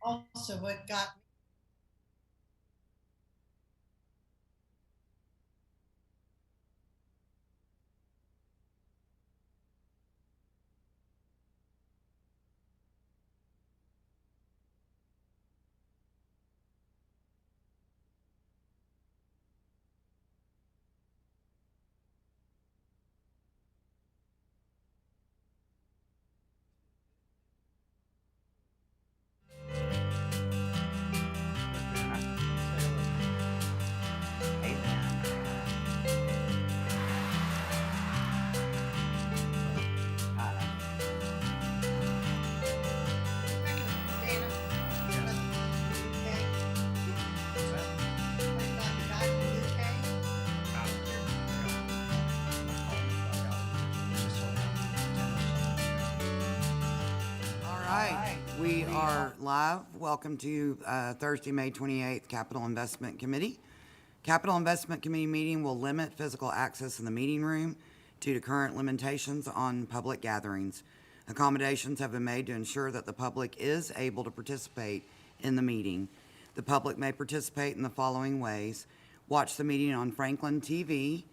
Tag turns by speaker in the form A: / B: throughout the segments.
A: also what got Dana, about the guy from the UK.
B: All right, we are live. Welcome to Thursday, May 28th, Capital Investment Committee. Capital Investment Committee meeting will limit physical access in the meeting room due to current limitations on public gatherings. Accommodations have been made to ensure that the public is able to participate in the meeting. The public may participate in the following ways: watch the meeting on Franklin TV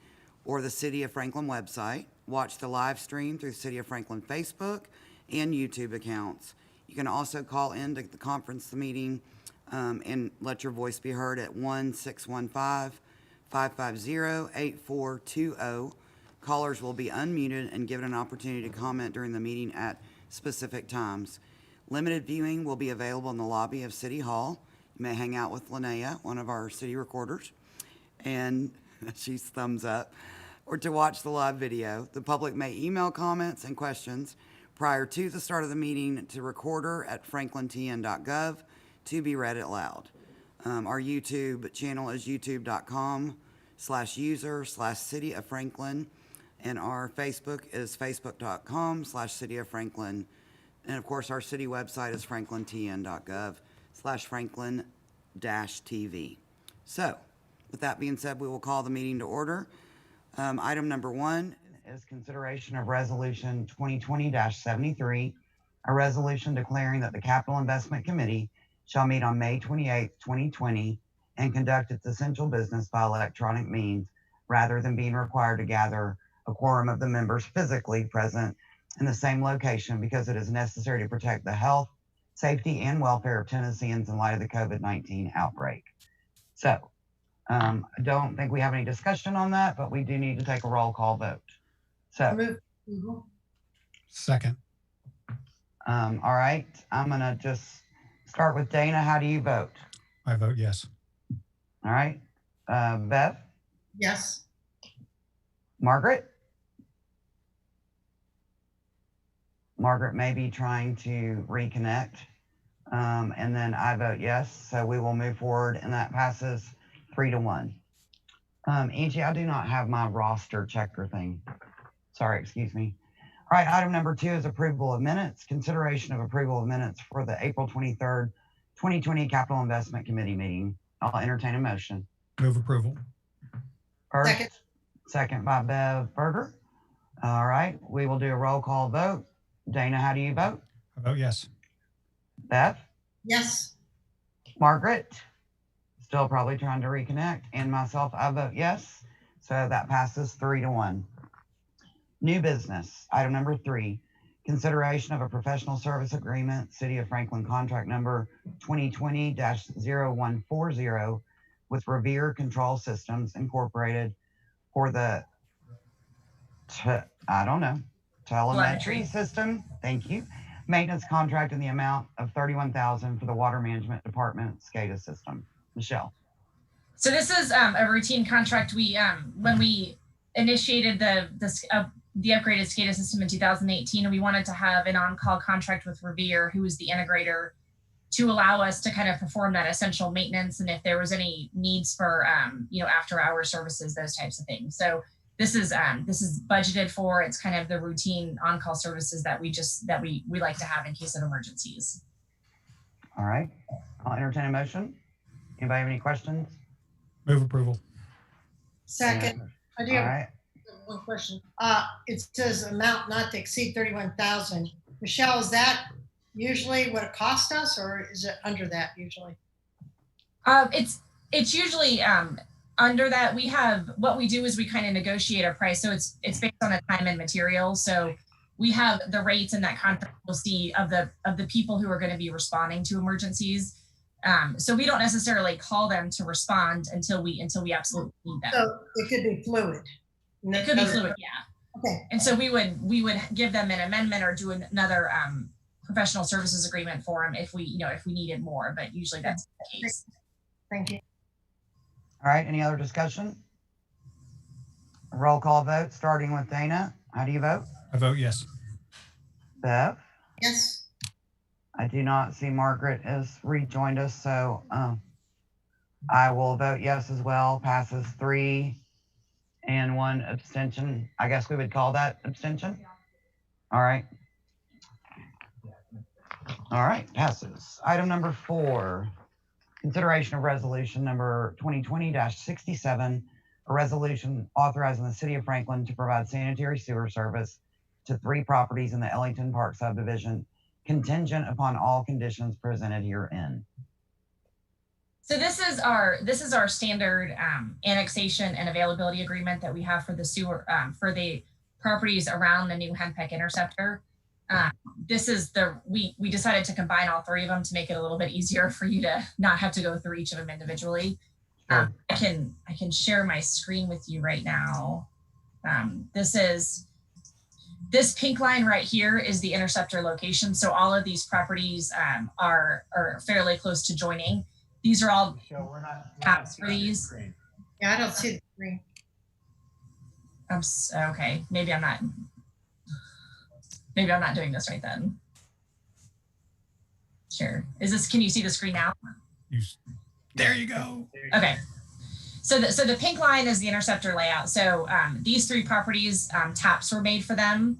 B: or the City of Franklin website, watch the live stream through the City of Franklin Facebook and YouTube accounts. You can also call in to the conference meeting and let your voice be heard at 1-615-550-8420. Callers will be unmuted and given an opportunity to comment during the meeting at specific times. Limited viewing will be available in the lobby of City Hall. You may hang out with Linnea, one of our city recorders, and she's thumbs up, or to watch the live video. The public may email comments and questions prior to the start of the meeting to recorder@franklintn.gov to be read aloud. Our YouTube channel is youtube.com/user/City of Franklin, and our Facebook is facebook.com/City of Franklin. And of course, our city website is franklintn.gov/Franklin-TV. So, with that being said, we will call the meeting to order. Item number 1 is consideration of Resolution 2020-73, a resolution declaring that the Capital Investment Committee shall meet on May 28, 2020, and conduct its essential business by electronic means rather than being required to gather a quorum of the members physically present in the same location because it is necessary to protect the health, safety, and welfare of Tennesseans in light of the COVID-19 outbreak. So, I don't think we have any discussion on that, but we do need to take a roll call vote. So,
C: Second.
B: all right, I'm gonna just start with Dana. How do you vote?
C: I vote yes.
B: All right, Bev,
A: Yes.
B: Margaret? Margaret may be trying to reconnect. And then I vote yes, so we will move forward, and that passes 3-1. Angie, I do not have my roster checker thing. Sorry, excuse me. All right, item number 2 is approval of minutes. Consideration of approval of minutes for the April 23rd, 2020 Capital Investment Committee meeting. I'll entertain a motion.
C: Move approval.
B: First, second by Bev Berger. All right, we will do a roll call vote. Dana, how do you vote?
C: I vote yes.
B: Bev?
A: Yes.
B: Margaret? Still probably trying to reconnect. And myself, I vote yes. So that passes 3-1. New business, item number 3, consideration of a professional service agreement, City of Franklin contract number 2020-0140 with Revere Control Systems Incorporated for the, telemetry system. Thank you. Maintenance contract in the amount of $31,000 for the Water Management Department SCADA system. Michelle.
D: So this is a routine contract. We when we initiated the upgraded SCADA system in 2018, and we wanted to have an on-call contract with Revere, who is the integrator, to allow us to kind of perform that essential maintenance, and if there was any needs for after-hour services, those types of things. So this is budgeted for. It's kind of the routine on-call services that we like to have in case of emergencies.
B: All right, I'll entertain a motion. Anybody have any questions?
C: Move approval.
A: Second. I do
B: All
A: have
B: right.
A: one question. It says amount not to exceed 31,000. Michelle, is that usually what it cost us, or is it under that usually?
D: It's usually under that. We have what we do is we kind of negotiate a price, so it's based on the time and material. So we have the rates in that contract. We'll see of the people who are going to be responding to emergencies. So we don't necessarily call them to respond until we absolutely need them.
A: So it could be fluid.
D: It could be fluid, yeah.
A: Okay,
D: And so we would give them an amendment or do another professional services agreement for them if we needed more. But usually that's the case.
A: thank you.
B: All right, any other discussion? Roll call vote, starting with Dana. How do you vote?
C: I vote yes.
B: Bev?
A: Yes,
B: I do not see Margaret has rejoined us, so I will vote yes as well. Passes 3 and 1 abstention. I guess we would call that abstention. All right. All right, passes. Item number 4, consideration of resolution number 2020-67, a resolution authorizing the city of Franklin to provide sanitary sewer service to 3 properties in the Ellington Park subdivision, contingent upon all conditions presented herein.
D: So this is our standard annexation and availability agreement that we have for the sewer for the properties around the new Henpeck Interceptor. This is we decided to combine all 3 of them to make it a little bit easier for you to not have to go through each of them individually.
B: Sure.
D: I can share my screen with you right now. This pink line right here is the interceptor location. So all of these properties are fairly close to joining. These are all taps for these.
A: yeah, I don't see the screen.
D: Okay, maybe I'm not doing this right then. Sure. Can you see the screen now?
C: There you go.
D: Okay. So the pink line is the interceptor layout. So these 3 properties, taps were made for them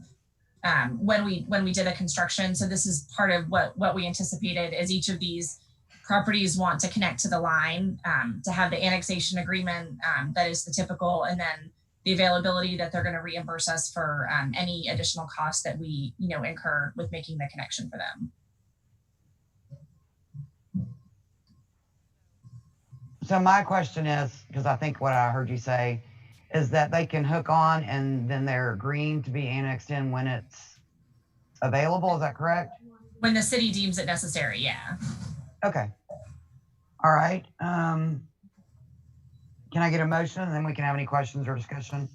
D: when we did the construction. So this is part of what we anticipated is each of these properties want to connect to the line to have the annexation agreement that is the typical, and then the availability that they're going to reimburse us for any additional costs that we incur with making the connection for them.
B: So my question is, because I think what I heard you say is that they can hook on and then they're green to be annexed in when it's available. Is that correct?
D: When the city deems it necessary, yeah.
B: Okay. All right. Can I get a motion and then we can have any questions or discussion?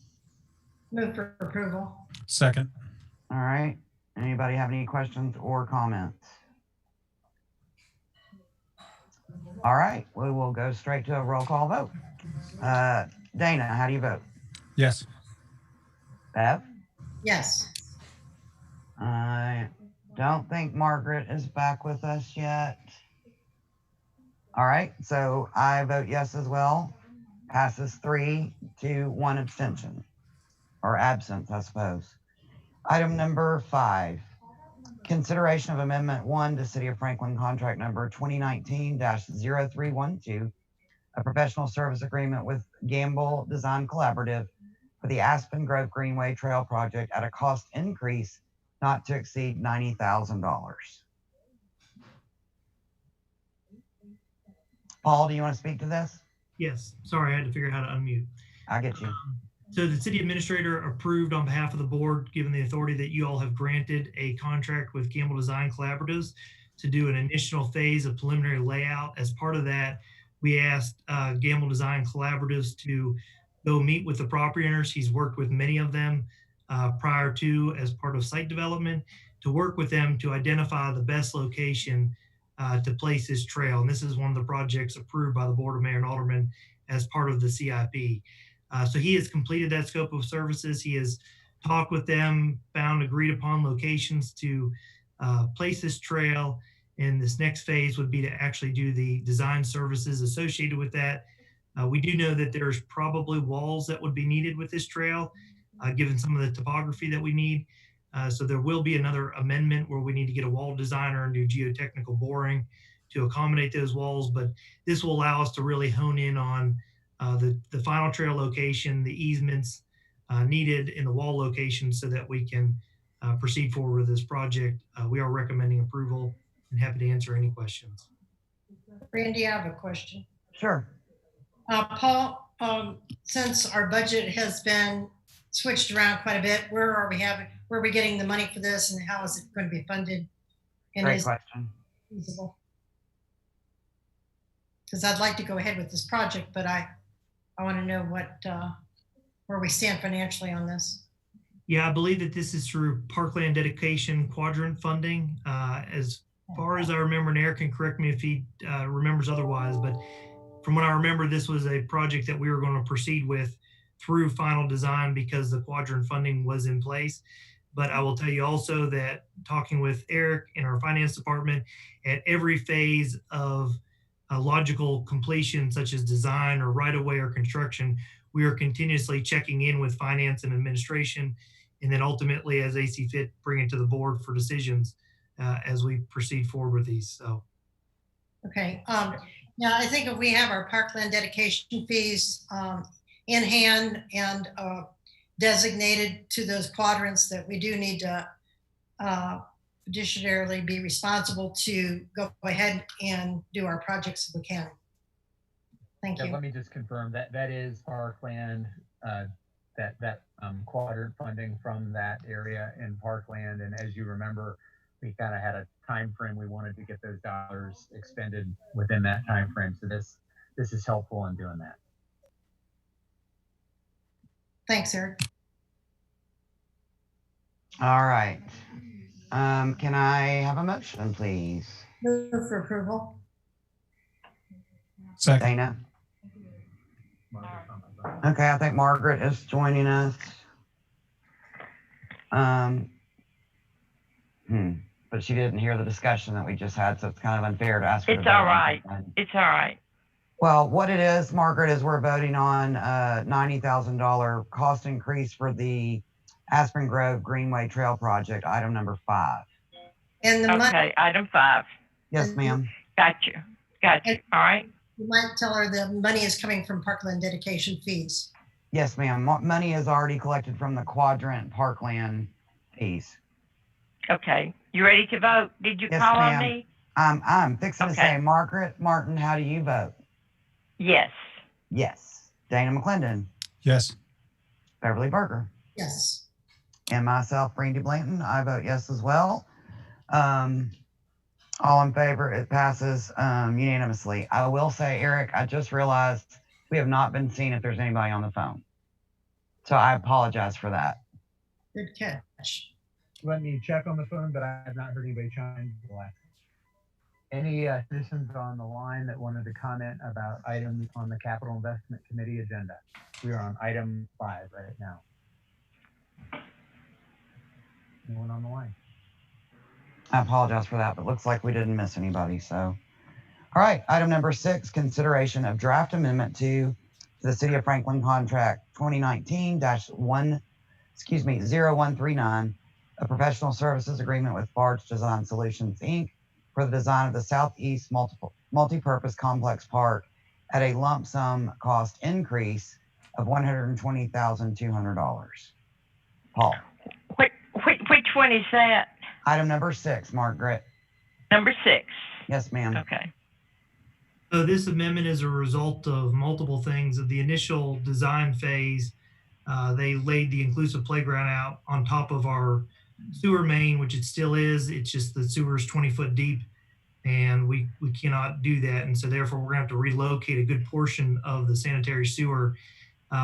A: Move for approval.
C: Second.
B: All right. Anybody have any questions or comments? All right. We will go straight to a roll call vote. Dana, how do you vote?
C: Yes.
B: Bev?
A: Yes,
B: I don't think Margaret is back with us yet. All right, so I vote yes as well. Passes 3 to 1 abstention, or absence, I suppose. Item number 5, consideration of Amendment 1 to City of Franklin Contract Number 2019-0312, a professional service agreement with Gamble Design Collaborative for the Aspen Grove Greenway Trail Project at a cost increase not to exceed $90,000. Paul, do you want to speak to this?
E: Yes, sorry, I had to figure out how to unmute.
B: I get you.
E: So the city administrator approved on behalf of the board, given the authority that you all have granted, a contract with Gamble Design Collaboratives to do an initial phase of preliminary layout. As part of that, we asked Gamble Design Collaboratives to go meet with the property owners. He's worked with many of them prior to as part of site development, to work with them to identify the best location to place this trail. And this is one of the projects approved by the Board of Mayor and Aldermen as part of the CIP. So he has completed that scope of services. He has talked with them, found agreed upon locations to place this trail. And this next phase would be to actually do the design services associated with that. We do know that there's probably walls that would be needed with this trail, given some of the topography that we need. So there will be another amendment where we need to get a wall designer and do geotechnical boring to accommodate those walls. But this will allow us to really hone in on the final trail location, the easements needed in the wall location, so that we can proceed forward with this project. We are recommending approval and happy to answer any questions.
A: Randy, I have a question.
B: Sure.
A: Paul, since our budget has been switched around quite a bit, where are we getting the money for this, and how is it going to be funded? And
B: Great
A: is it
B: question.
A: feasible? Because I'd like to go ahead with this project, but I want to know where we stand financially on this.
E: Yeah, I believe that this is through Parkland Dedication Quadrant funding. As far as I remember, and Eric can correct me if he remembers otherwise, but from what I remember, this was a project that we were going to proceed with through final design because the quadrant funding was in place. But I will tell you also that talking with Eric in our finance department, at every phase of a logical completion, such as design or right-of-way or construction, we are continuously checking in with finance and administration, and then ultimately, as they see fit, bring it to the board for decisions as we proceed forward with these. So,
A: Okay. Now, I think if we have our Parkland dedication fees in hand and designated to those quadrants, that we do need to fiduciarily be responsible to go ahead and do our projects if we can. Thank
F: Yeah,
A: you.
F: let me just confirm that that is Parkland, that quadrant funding from that area in Parkland. And as you remember, we kind of had a time frame. We wanted to get those dollars expended within that time frame. So this is helpful in doing that.
A: Thanks, Eric.
B: All right. Can I have a motion, please?
A: Move for approval.
C: Second.
B: Dana? Okay, I think Margaret is joining us. But she didn't hear the discussion that we just had, so it's kind of unfair to ask her.
G: It's all right. It's all right.
B: Well, what it is, Margaret, is we're voting on $90,000 cost increase for the Aspen Grove Greenway Trail Project, item number 5.
A: And the money,
G: Okay, item 5.
B: Yes, ma'am.
G: Got you. All right.
A: you might tell her the money is coming from Parkland dedication fees.
B: Yes, ma'am. Money is already collected from the Quadrant Parkland fees.
G: Okay. You ready to vote? Did you
B: Yes,
G: call on
B: ma'am.
G: me?
B: I'm fixing to
G: Okay.
B: say, Margaret Martin, how do you vote?
G: Yes.
B: Yes. Dana McClendon,
C: Yes.
B: Beverly Berger,
A: Yes.
B: and myself, Randy Blanton. I vote yes as well. All in favor, it passes unanimously. I will say, Eric, I just realized we have not been seeing if there's anybody on the phone. So I apologize for that.
A: Good catch.
F: Let me check on the phone, but I have not heard anybody chime in. Any citizens on the line that wanted to comment about items on the Capital Investment Committee agenda? We are on item 5 right now. Anyone on the line?
B: I apologize for that, but looks like we didn't miss anybody. So, all right, item number 6, consideration of draft amendment to the City of Franklin contract 2019-0139, a professional services agreement with Barge Design Solutions, Inc. for the design of the Southeast Multipurpose Complex Park at a lump sum cost increase of $120,200. Paul,
G: Which one is that?
B: item number 6, Margaret.
G: Number 6.
B: Yes, ma'am.
G: Okay.
E: So this amendment is a result of multiple things. Of the initial design phase, they laid the inclusive playground out on top of our sewer main, which it still is. It's just the sewer is 20 foot deep, and we cannot do that. And so therefore, we're gonna have to relocate a good portion of the sanitary sewer.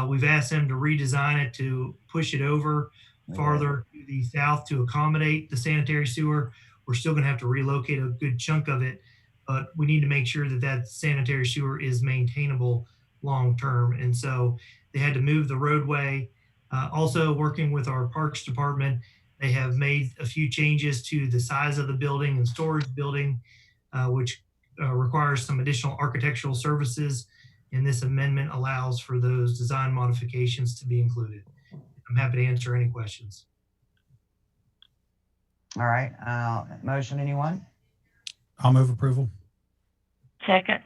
E: We've asked them to redesign it to push it over farther to the south to accommodate the sanitary sewer. We're still gonna have to relocate a good chunk of it, but we need to make sure that that sanitary sewer is maintainable long-term. And so they had to move the roadway. Also working with our parks department, they have made a few changes to the size of the building and storage building, which requires some additional architectural services. And this amendment allows for those design modifications to be included. I'm happy to answer any questions.
B: All right, motion, anyone?
C: I'll move approval.
G: Second.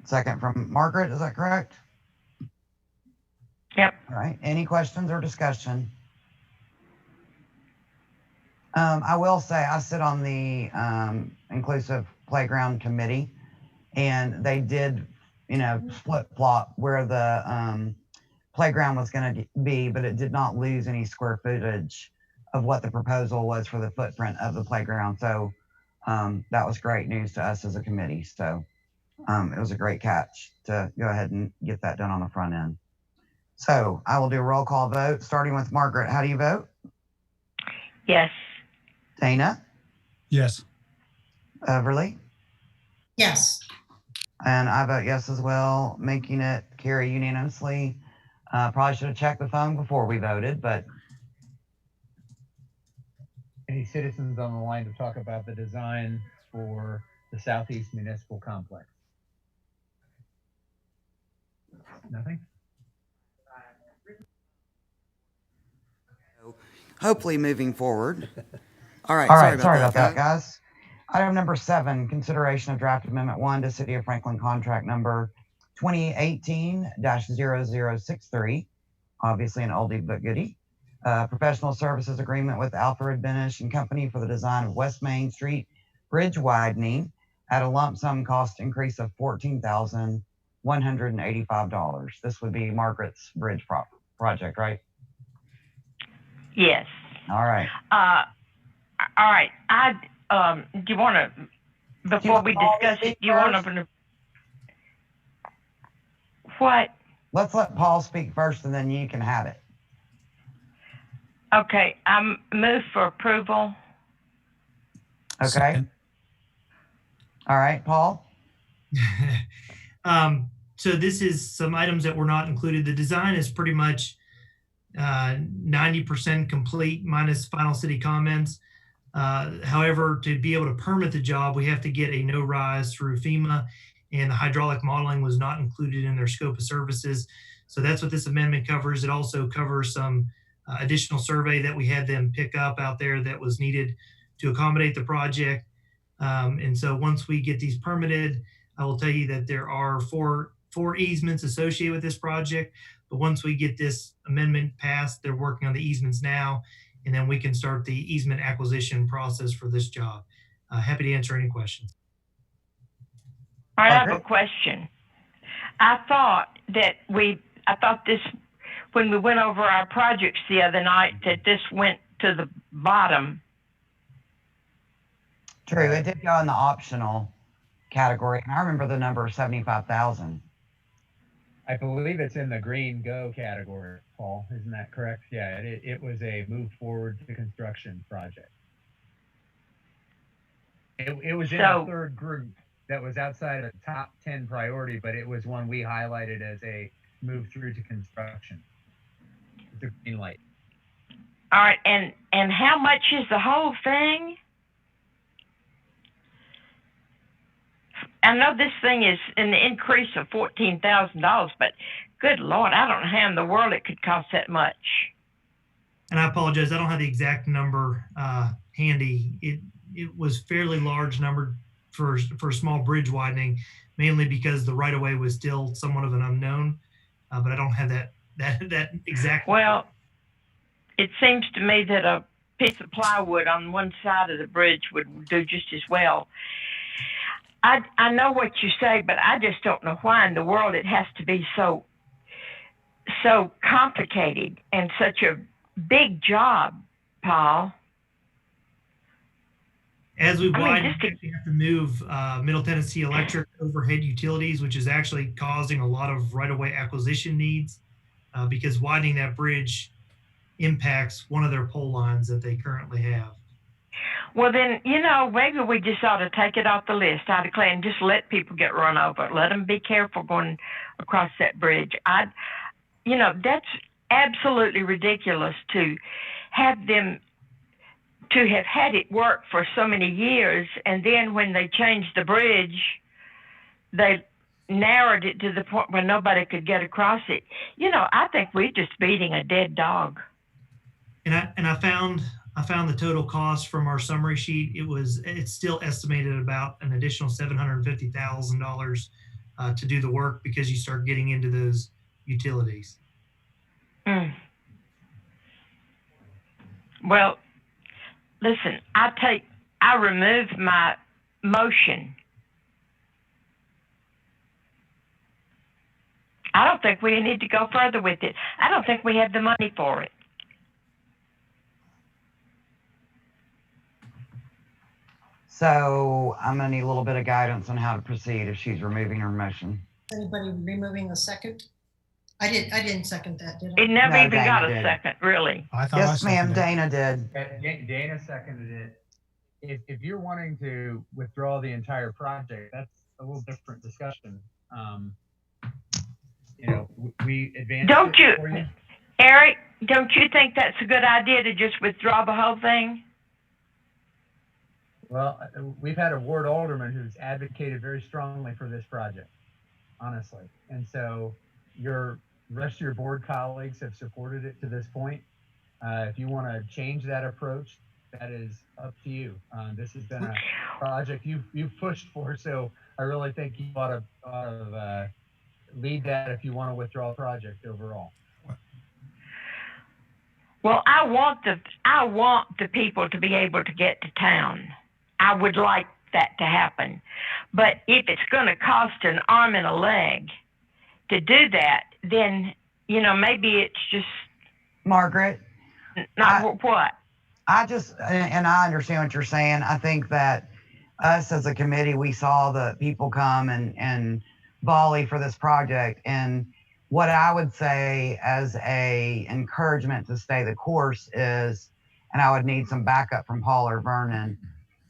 B: Second from Margaret, is that correct?
G: Yep.
B: All right, any questions or discussion? I will say I sit on the inclusive playground committee, and they did, flip flop where the playground was going to be, but it did not lose any square footage of what the proposal was for the footprint of the playground. So that was great news to us as a committee. So it was a great catch to go ahead and get that done on the front end. So I will do a roll call vote, starting with Margaret. How do you vote?
G: Yes.
B: Dana?
C: Yes.
B: Everly?
A: Yes.
B: And I vote yes as well, making it carry unanimously. Probably should have checked the phone before we voted, but
F: Any citizens on the line to talk about the design for the Southeast Municipal Complex? Nothing?
B: hopefully moving forward. All right, sorry about that, guys. Item number 7, consideration of draft amendment 1 to City of Franklin contract number 2018-0063, obviously an oldie but goodie. Professional services agreement with Alfred Benish and Company for the design of West Main Street bridge widening at a lump sum cost increase of $14,185. This would be Margaret's bridge project, right?
G: Yes.
B: All right.
G: All right. Do you want to, before we discuss it, do you want to, what?
B: Let's let Paul speak first and then you can have it.
G: Okay, I move for approval.
B: Okay.
C: Second.
B: All right, Paul?
E: So this is some items that were not included. The design is pretty much 90% complete minus final city comments. However, to be able to permit the job, we have to get a no rise through FEMA, and the hydraulic modeling was not included in their scope of services. So that's what this amendment covers. It also covers some additional survey that we had them pick up out there that was needed to accommodate the project. And so once we get these permitted, I will tell you that there are four easements associated with this project. But once we get this amendment passed, they're working on the easements now, and then we can start the easement acquisition process for this job. Happy to answer any questions.
G: All right, I have a question. I thought this, when we went over our projects the other night, that this went to the bottom.
B: True, it did go in the optional category. And I remember the number 75,000.
F: I believe it's in the green go category, Paul. Isn't that correct? Yeah, it was a move forward to construction project. It was in the third group that was outside of the top 10 priority, but it was one we highlighted as a move through to construction. It's a green light.
G: All right, and how much is the whole thing? I know this thing is an increase of $14,000, but good Lord, I don't know how in the world it could cost that much.
E: And I apologize, I don't have the exact number handy. It was fairly large number for a small bridge widening, mainly because the right of way was still somewhat of an unknown. But I don't have that exact.
G: Well, it seems to me that a piece of plywood on one side of the bridge would do just as well. I know what you say, but I just don't know why in the world it has to be so complicated and such a big job, Paul.
E: As we widen, we have to move Middle Tennessee Electric overhead utilities, which is actually causing a lot of right-of-way acquisition needs because widening that bridge impacts one of their pole lines that they currently have.
G: Well, then, maybe we just ought to take it off the list, I declare, and just let people get run over. Let them be careful going across that bridge. That's absolutely ridiculous to have them to have had it work for so many years, and then when they changed the bridge, they narrowed it to the point where nobody could get across it. I think we're just beating a dead dog.
E: And I found the total cost from our summary sheet. It's still estimated about an additional $750,000 to do the work because you start getting into those utilities.
G: Well, listen, I remove my motion. I don't think we need to go further with it. I don't think we have the money for it.
B: So I'm gonna need a little bit of guidance on how to proceed if she's removing her motion.
A: Anybody removing a second? I didn't second that, did
G: It
A: I?
G: never
B: No,
G: even
B: Dana
G: got a
B: did.
G: second, really.
C: I thought I
B: Yes, ma'am,
C: seconded it.
B: Dana did.
F: Dana seconded it. If you're wanting to withdraw the entire project, that's a little different discussion. You know, we advanced
G: Don't
F: it
G: you-
F: for you.
G: Eric, don't you think that's a good idea to just withdraw the whole thing?
F: Well, we've had a ward alderman who's advocated very strongly for this project, honestly. And so the rest of your board colleagues have supported it to this point. If you want to change that approach, that is up to you. This has been a project you've pushed for, so I really think you ought to lead that if you want to withdraw the project overall.
G: Well, I want the people to be able to get to town. I would like that to happen. But if it's going to cost an arm and a leg to do that, then, you know, maybe it's just
B: Margaret,
G: not what?
B: and I understand what you're saying. I think that us as a committee, we saw the people come and volley for this project. And what I would say as a encouragement to stay the course is, and I would need some backup from Paul or Vernon.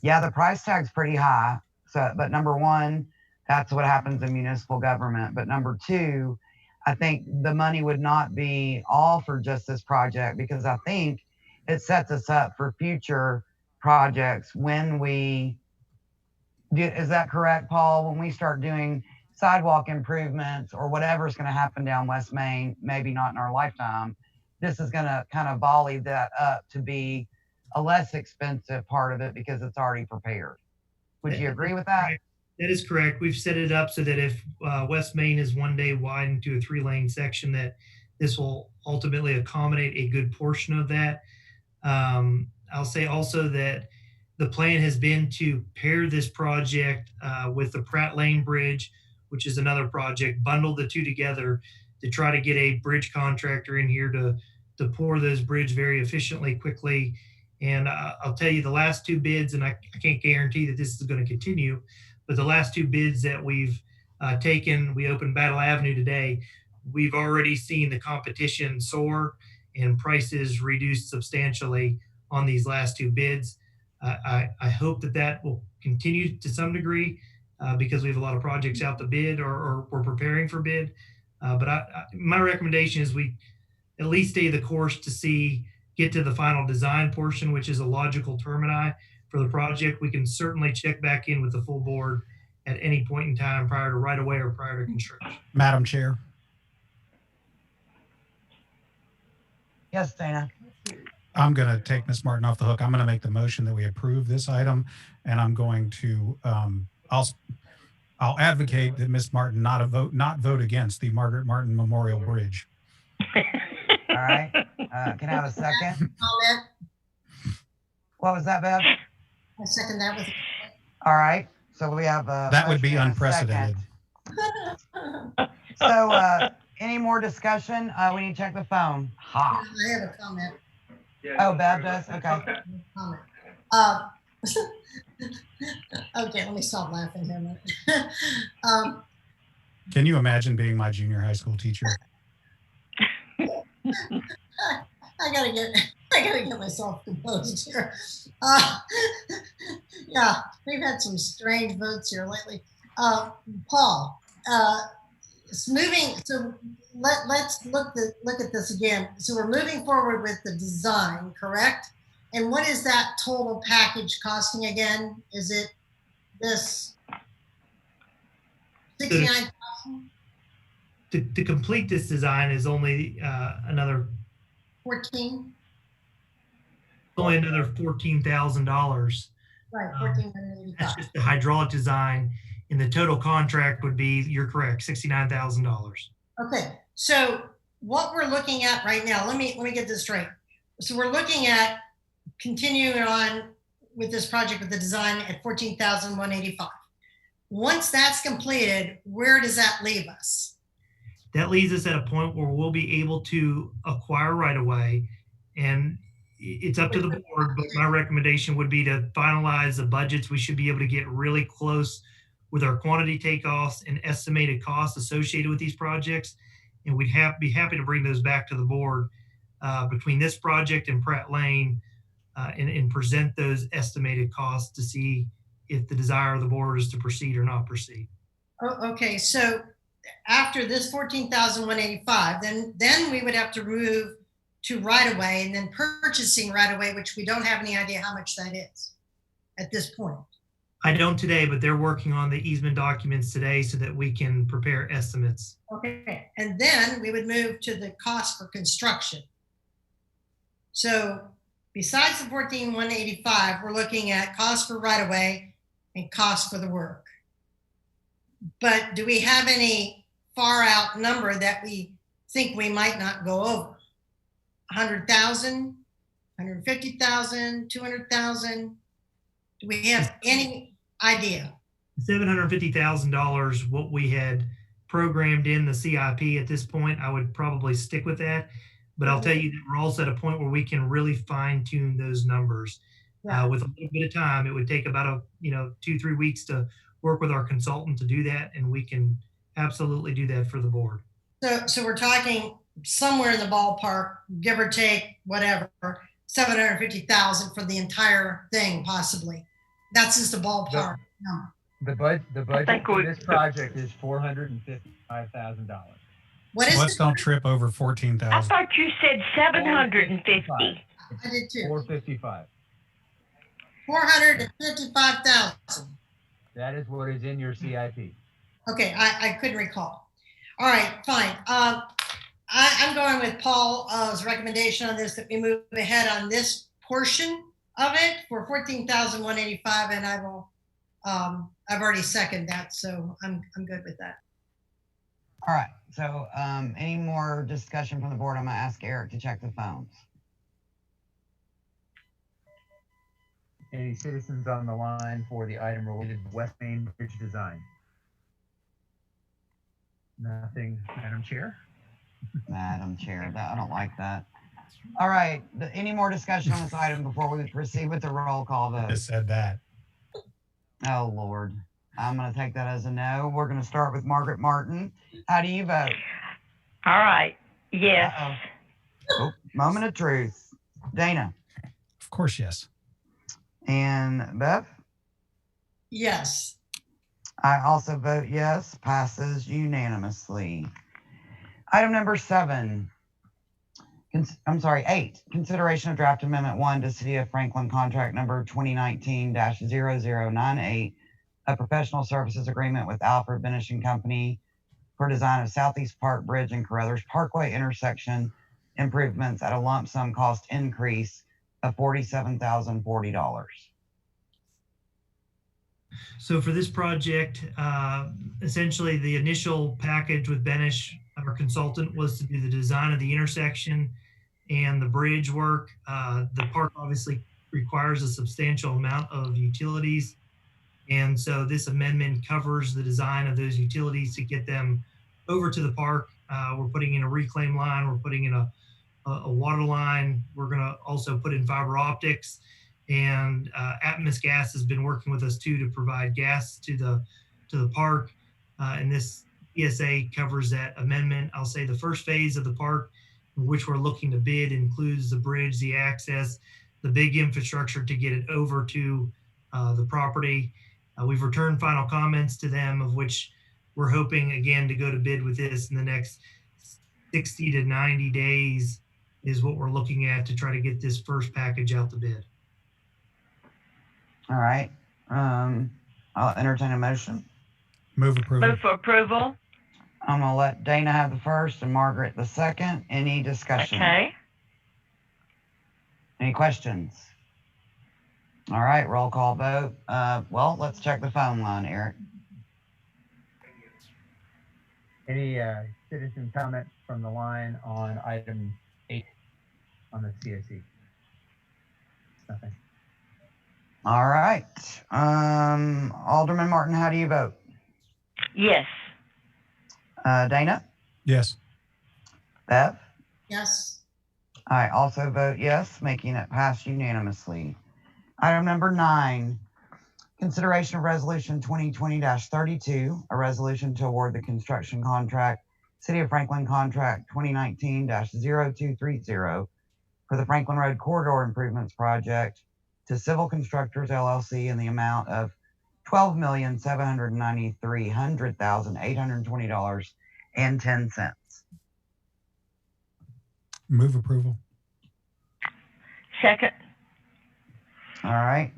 B: Yeah, the price tag's pretty high. So, but number one, that's what happens in municipal government. But number two, I think the money would not be all for just this project, because I think it sets us up for future projects when we do. Is that correct, Paul? When we start doing sidewalk improvements or whatever's going to happen down West Main, maybe not in our lifetime, this is going to kind of volley that up to be a less expensive part of it because it's already prepared. Would you agree with that?
E: That is correct. We've set it up so that if West Main is one day widened to a 3-lane section, that this will ultimately accommodate a good portion of that. I'll say also that the plan has been to pair this project with the Pratt Lane Bridge, which is another project, bundle the two together to try to get a bridge contractor in here to pour those bridges very efficiently, quickly. And I'll tell you, the last two bids, and I can't guarantee that this is going to continue, but the last two bids that we've taken, we opened Battle Avenue today. We've already seen the competition soar and prices reduced substantially on these last two bids. I hope that will continue to some degree because we have a lot of projects out to bid or we're preparing for bid. But my recommendation is we at least stay the course to get to the final design portion, which is a logical termini for the project. We can certainly check back in with the full board at any point in time prior to right away or prior to construction.
C: Madam Chair,
B: Yes, Dana.
C: I'm going to take Ms. Martin off the hook. I'm going to make the motion that we approve this item, and I'm going to, I'll advocate that Ms. Martin not vote against the Margaret Martin Memorial Bridge.
B: All right. Can I have a second?
A: Comment?
B: What was that, Bev?
A: I second that with.
B: All right. So we have a.
C: That would be
B: motion and a
C: unprecedented.
B: second. So any more discussion? We need to check the phone. Ha.
A: I have a comment.
B: Oh, Bev does? Okay.
A: Comment. Okay, let me stop laughing here a minute.
C: Can you imagine being my junior high school teacher?
A: I gotta get myself composed here. Yeah, we've had some strange votes here lately. Paul, it's moving. So let's look at this again. So we're moving forward with the design, correct? And what is that total package costing again? Is it this 69,000?
E: To complete this design is only another
A: 14?
E: $14,000.
A: Right,
E: That's
A: 1485.
E: just the hydraulic design, and the total contract would be, you're correct, $69,000.
A: Okay, so what we're looking at right now, let me get this straight. So we're looking at continuing on with this project with the design at 14,185. Once that's completed, where does that leave us?
E: That leaves us at a point where we'll be able to acquire right away. And it's up to the board, but my recommendation would be to finalize the budgets. We should be able to get really close with our quantity takeoffs and estimated costs associated with these projects. And we'd be happy to bring those back to the board between this project and Pratt Lane and present those estimated costs to see if the desire of the board is to proceed or not proceed.
A: Oh, okay, so after this 14,185, then we would have to move to right away and then purchasing right away, which we don't have any idea how much that is at this point.
E: I don't today, but they're working on the easement documents today so that we can prepare estimates.
A: Okay, and then we would move to the cost for construction. So besides the 14,185, we're looking at cost for right away and cost for the work. But do we have any far out number that we think we might not go over? 100,000, 150,000, 200,000? Do we have any idea?
E: $750,000, what we had programmed in the CIP at this point, I would probably stick with that. But I'll tell you that we're also at a point where we can really fine tune those numbers.
A: Yeah.
E: With a little bit of time, it would take about 2-3 weeks to work with our consultant to do that, and we can absolutely do that for the board.
A: So we're talking somewhere in the ballpark, give or take, whatever, 750,000 for the entire thing, possibly. That's just a ballpark number.
F: The budget for this project is $455,000.
A: What is
C: Let's
A: it?
C: don't trip over
G: I
C: 14,000.
G: thought you said 750.
A: I did too.
F: 455.
A: 455,000.
F: That is what is in your CIP.
A: Okay, I couldn't recall. All right, fine. I'm going with Paul's recommendation on this, that we move ahead on this portion of it for 14,185, and I will. I've already seconded that, so I'm good with that.
B: All right, so any more discussion from the board? I'm gonna ask Eric to check the phones.
F: Any citizens on the line for the item related to West Main Bridge design? Nothing, Madam Chair.
B: Madam Chair, I don't like that. All right, any more discussion on this item before we proceed with the roll call vote?
C: Just said that.
B: Oh, Lord. I'm going to take that as a no. We're going to start with Margaret Martin. How do you vote?
G: All right. Yes.
B: Oh, moment of truth. Dana
C: Of course, yes.
B: and Beth?
A: Yes.
B: I also vote yes. Passes unanimously. Item number 7. I'm sorry, 8. Consideration of draft amendment 1 to City of Franklin contract number 2019-0098, a professional services agreement with Alfred Finishing Company for design of Southeast Park Bridge and Carruthers Parkway intersection improvements at a lump sum cost increase of $47,040.
E: So for this project, essentially the initial package with Benish, our consultant, was to do the design of the intersection and the bridge work. The park obviously requires a substantial amount of utilities. And so this amendment covers the design of those utilities to get them over to the park. We're putting in a reclaim line. We're putting in a water line. We're going to also put in fiber optics. And Atmos Gas has been working with us too to provide gas to the park. And this ESA covers that amendment. I'll say the first phase of the park, which we're looking to bid, includes the bridge, the access, the big infrastructure to get it over to the property. We've returned final comments to them, of which we're hoping again to go to bid with this in the next 60 to 90 days is what we're looking at to try to get this first package out to bid.
B: All right. I'll entertain a motion.
C: Move approval.
G: Move for approval.
B: I'm going to let Dana have the first and Margaret the second. Any discussion?
G: Okay.
B: Any questions? All right, roll call vote. Well, let's check the phone line, Eric.
F: Any citizen comment from the line on item 8 on the CIC?
B: All right. Alderman Martin, how do you vote?
G: Yes.
B: Dana?
C: Yes.
B: Bev?
A: Yes.
B: I also vote yes, making it pass unanimously. Item number 9, consideration of resolution 2020-32, a resolution to award the construction contract, City of Franklin contract 2019-0230 for the Franklin Road Corridor Improvements Project to Civil Constructors LLC in the amount of $12,793,820.10.
C: Move approval.
G: Second.
B: All right.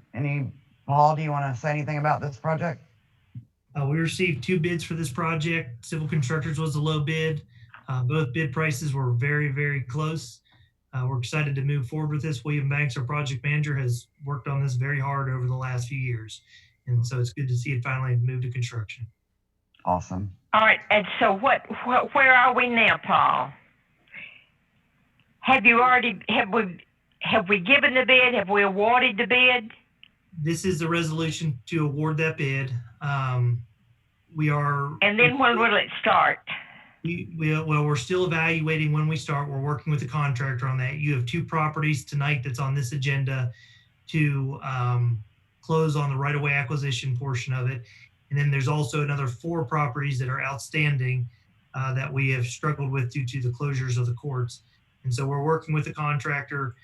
B: Paul, do you want to say anything about this project?
E: We received 2 bids for this project. Civil Constructors was the low bid. Both bid prices were very, very close. We're excited to move forward with this. William Banks, our project manager, has worked on this very hard over the last few years. And so it's good to see it finally move to construction.
B: Awesome.
G: All right. And so where are we now, Paul? Have we given the bid? Have we awarded the bid?
E: This is the resolution to award that bid.
G: And then when will it start?
E: We're still evaluating when we start. We're working with the contractor on that. You have 2 properties tonight that's on this agenda to close on the right-of-way acquisition portion of it. And then there's also another 4 properties that are outstanding that we have struggled with due to the closures of the courts. And so we're working with the contractor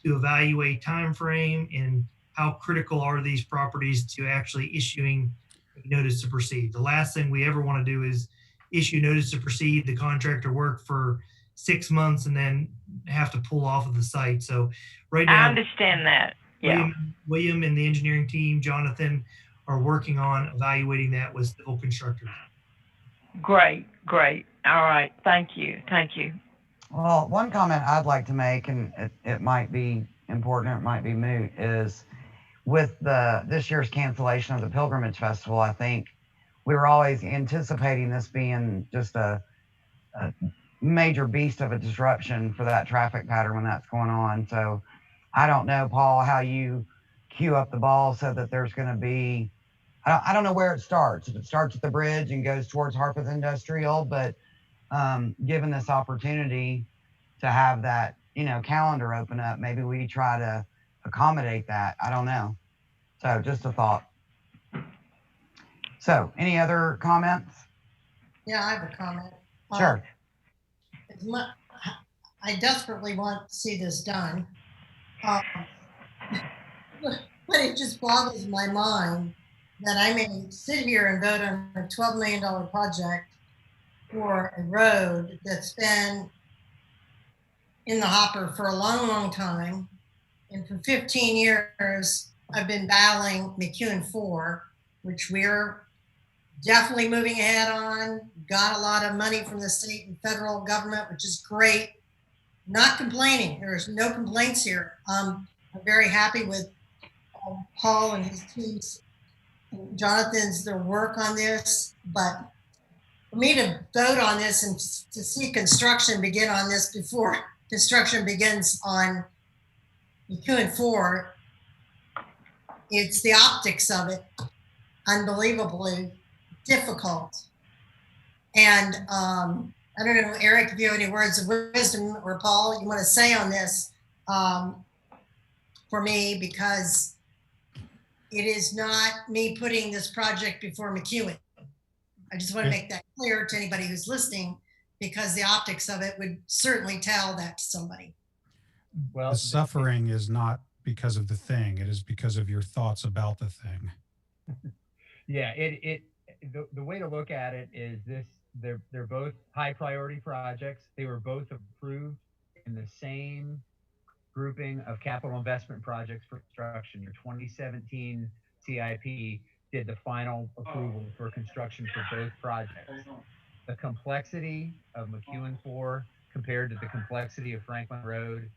E: to evaluate time frame and how critical are these properties to actually issuing a notice to proceed. The last thing we ever want to do is issue notice to proceed, the contractor work for 6 months and then have to pull off of the site. So right now,
G: I understand that. Yeah.
E: William and the engineering team, Jonathan, are working on evaluating that with Civil Constructors.
G: Great. All right. Thank you.
B: Well, one comment I'd like to make, and it might be important, it might be moot, is with this year's cancellation of the Pilgrimage Festival, I think we were always anticipating this being just a major beast of a disruption for that traffic pattern when that's going on. So I don't know, Paul, how you queue up the ball so that there's going to be, I don't know where it starts. If it starts at the bridge and goes towards Harpeth Industrial, but given this opportunity to have that, calendar open up, maybe we try to accommodate that. I don't know. So just a thought. So any other comments?
A: Yeah, I have a comment.
B: Sure.
A: I desperately want to see this done. But it just boggles my mind that I may sit here and vote on a $12 million project for a road that's been in the hopper for a long, long time. And for 15 years, I've been battling McEwen 4, which we're definitely moving ahead on. Got a lot of money from the state and federal government, which is great. Not complaining. There's no complaints here. I'm very happy with Paul and his team's, Jonathan's, their work on this. But for me to vote on this and to see construction begin on this before construction begins on McEwen 4, it's the optics of it, unbelievably difficult. And I don't know, Eric, if you have any words of wisdom, or Paul, you want to say on this for me, because it is not me putting this project before McEwen. I just want to make that clear to anybody who's listening, because the optics of it would certainly tell that to somebody.
C: Well, the suffering is not because of the thing. It is because of your thoughts about the thing.
F: Yeah, the way to look at it is this: they're both high priority projects. They were both approved in the same grouping of capital investment projects for construction. Your 2017 CIP did the final approval for construction for both projects. The complexity of McEwen 4 compared to the complexity of Franklin Road,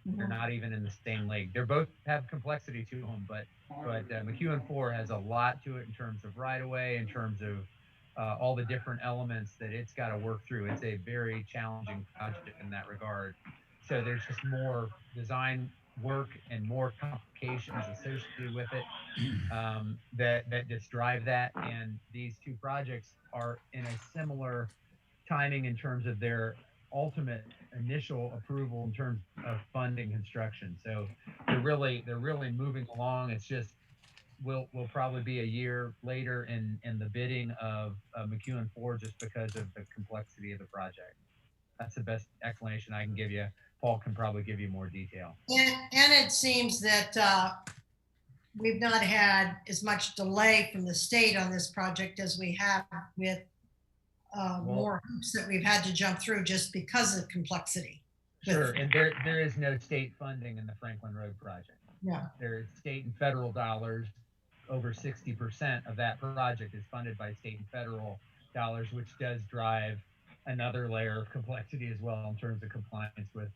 F: they're not even in the same league. They both have complexity to them, but McEwen 4 has a lot to it in terms of right-of-way, in terms of all the different elements that it's got to work through. It's a very challenging project in that regard. So there's just more design work and more complications associated with it that just drive that. And these two projects are in a similar timing in terms of their ultimate initial approval in terms of funding construction. So they're really moving along. It's just will probably be a year later in the bidding of McEwen Ford just because of the complexity of the project. That's the best explanation I can give you. Paul can probably give you more detail.
A: And it seems that we've not had as much delay from the state on this project as we have with more hoops that we've had to jump through just because of complexity.
F: Sure, and there is no state funding in the Franklin Road project.
A: Yeah.
F: There's state and federal dollars. Over 60% of that project is funded by state and federal dollars, which does drive another layer of complexity as well in terms of compliance with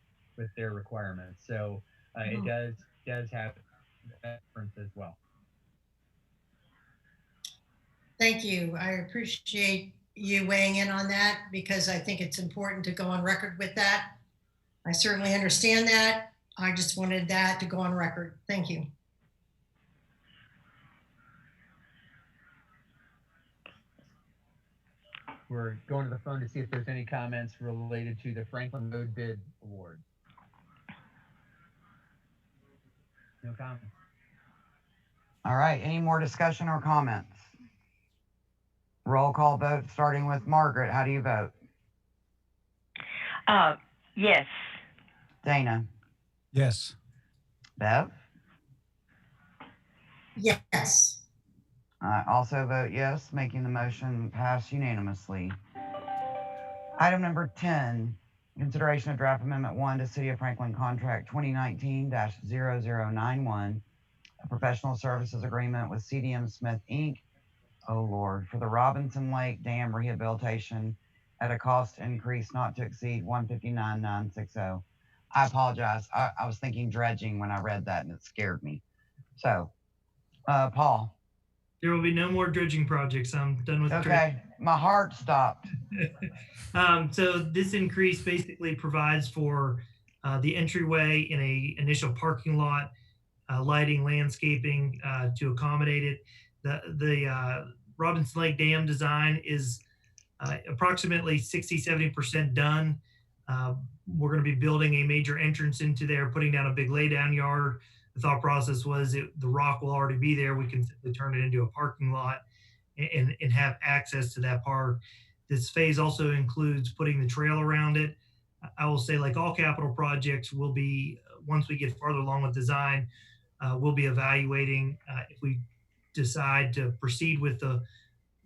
F: their requirements. So it does have that difference as well.
A: Thank you. I appreciate you weighing in on that because I think it's important to go on record with that. I certainly understand that. I just wanted that to go on record. Thank you.
F: We're going to the phone to see if there's any comments related to the Franklin Road bid award. No comments.
B: All right, any more discussion or comments? Roll call vote, starting with Margaret. How do you vote?
G: Yes.
B: Dana?
C: Yes.
B: Bev?
A: Yes.
B: I also vote yes, making the motion pass unanimously. Item number 10, consideration of draft amendment 1 to City of Franklin contract 2019-0091, a professional services agreement with CDM Smith Inc. Oh Lord, for the Robinson Lake Dam rehabilitation at a cost increase not to exceed $159,960. I apologize. I was thinking dredging when I read that and it scared me. So, Paul.
E: There will be no more dredging projects. I'm done with
B: Okay, my heart stopped.
E: So this increase basically provides for the entryway in a initial parking lot, lighting, landscaping to accommodate it. The Robinson Lake Dam design is approximately 60-70% done. We're going to be building a major entrance into there, putting down a big laydown yard. The thought process was the rock will already be there. We can simply turn it into a parking lot and have access to that park. This phase also includes putting the trail around it. I will say, like all capital projects, will be, once we get farther along with design, we'll be evaluating if we decide to proceed with the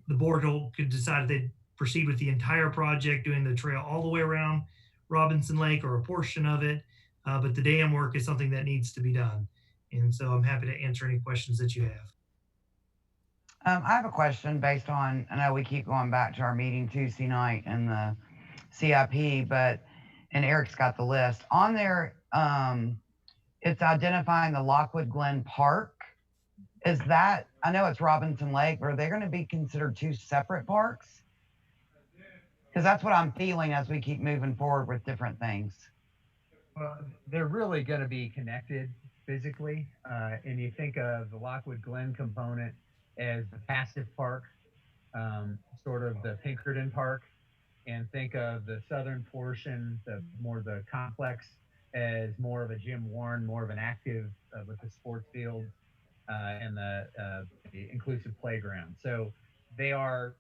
E: board could decide if they proceed with the entire project, doing the trail all the way around Robinson Lake or a portion of it. But the dam work is something that needs to be done. And so I'm happy to answer any questions that you have.
B: I have a question based on, I know we keep going back to our meeting Tuesday night and the CIP, and Eric's got the list. On there, it's identifying the Lockwood Glen Park. Is that, I know it's Robinson Lake, but are they going to be considered two separate parks? Because that's what I'm feeling as we keep moving forward with different things.
F: Well, they're really going to be connected physically. And you think of the Lockwood Glen component as the passive park, sort of the Pinkerton Park, and think of the southern portion, the complex, as more of a Jim Warren, more of an active with the sports field and the inclusive playground. So they are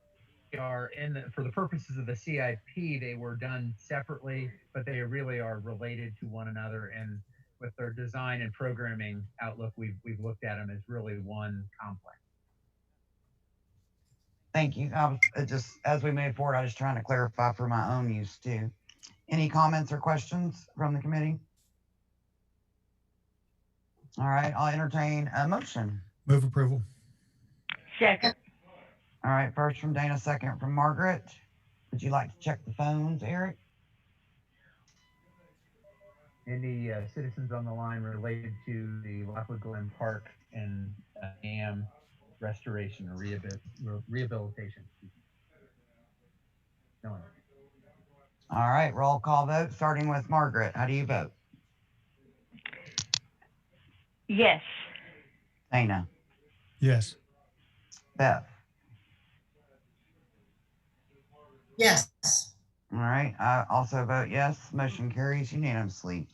F: for the purposes of the CIP, they were done separately, but they really are related to one another. And with their design and programming outlook, we've looked at them as really one complex.
B: Thank you. Just as we move forward, I was trying to clarify for my own use too. Any comments or questions from the committee? All right, I'll entertain a motion.
C: Move approval.
G: Second.
B: All right, first from Dana, second from Margaret. Would you like to check the phones, Eric?
F: Any citizens on the line related to the Lockwood Glen Park and dam restoration or rehabilitation? No one.
B: All right, roll call vote, starting with Margaret. How do you vote?
G: Yes.
B: Dana,
C: Yes.
B: Bev.
A: Yes.
B: All right, I also vote yes. Motion carries unanimously.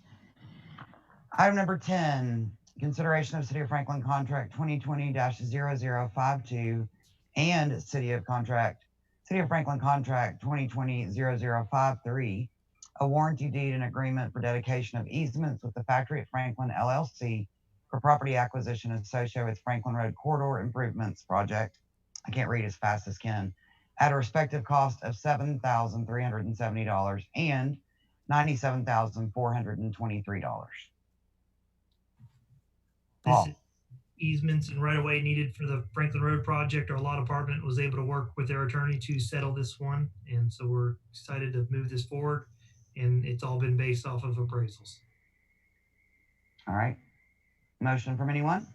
B: Item number 10, consideration of City of Franklin Contract 2020-0052 and City of Franklin Contract 2020-0053, a warranty deed and agreement for dedication of easements with the Factory at Franklin LLC for property acquisition associated with Franklin Road Corridor Improvements Project. I can't read as fast as Ken. At a respective cost of $7,370 and $97,423.
E: This
B: Paul.
E: is easements and right-of-way needed for the Franklin Road project. Our law department was able to work with their attorney to settle this one. And so we're excited to move this forward. And it's all been based off of appraisals.
B: All right. Motion from anyone?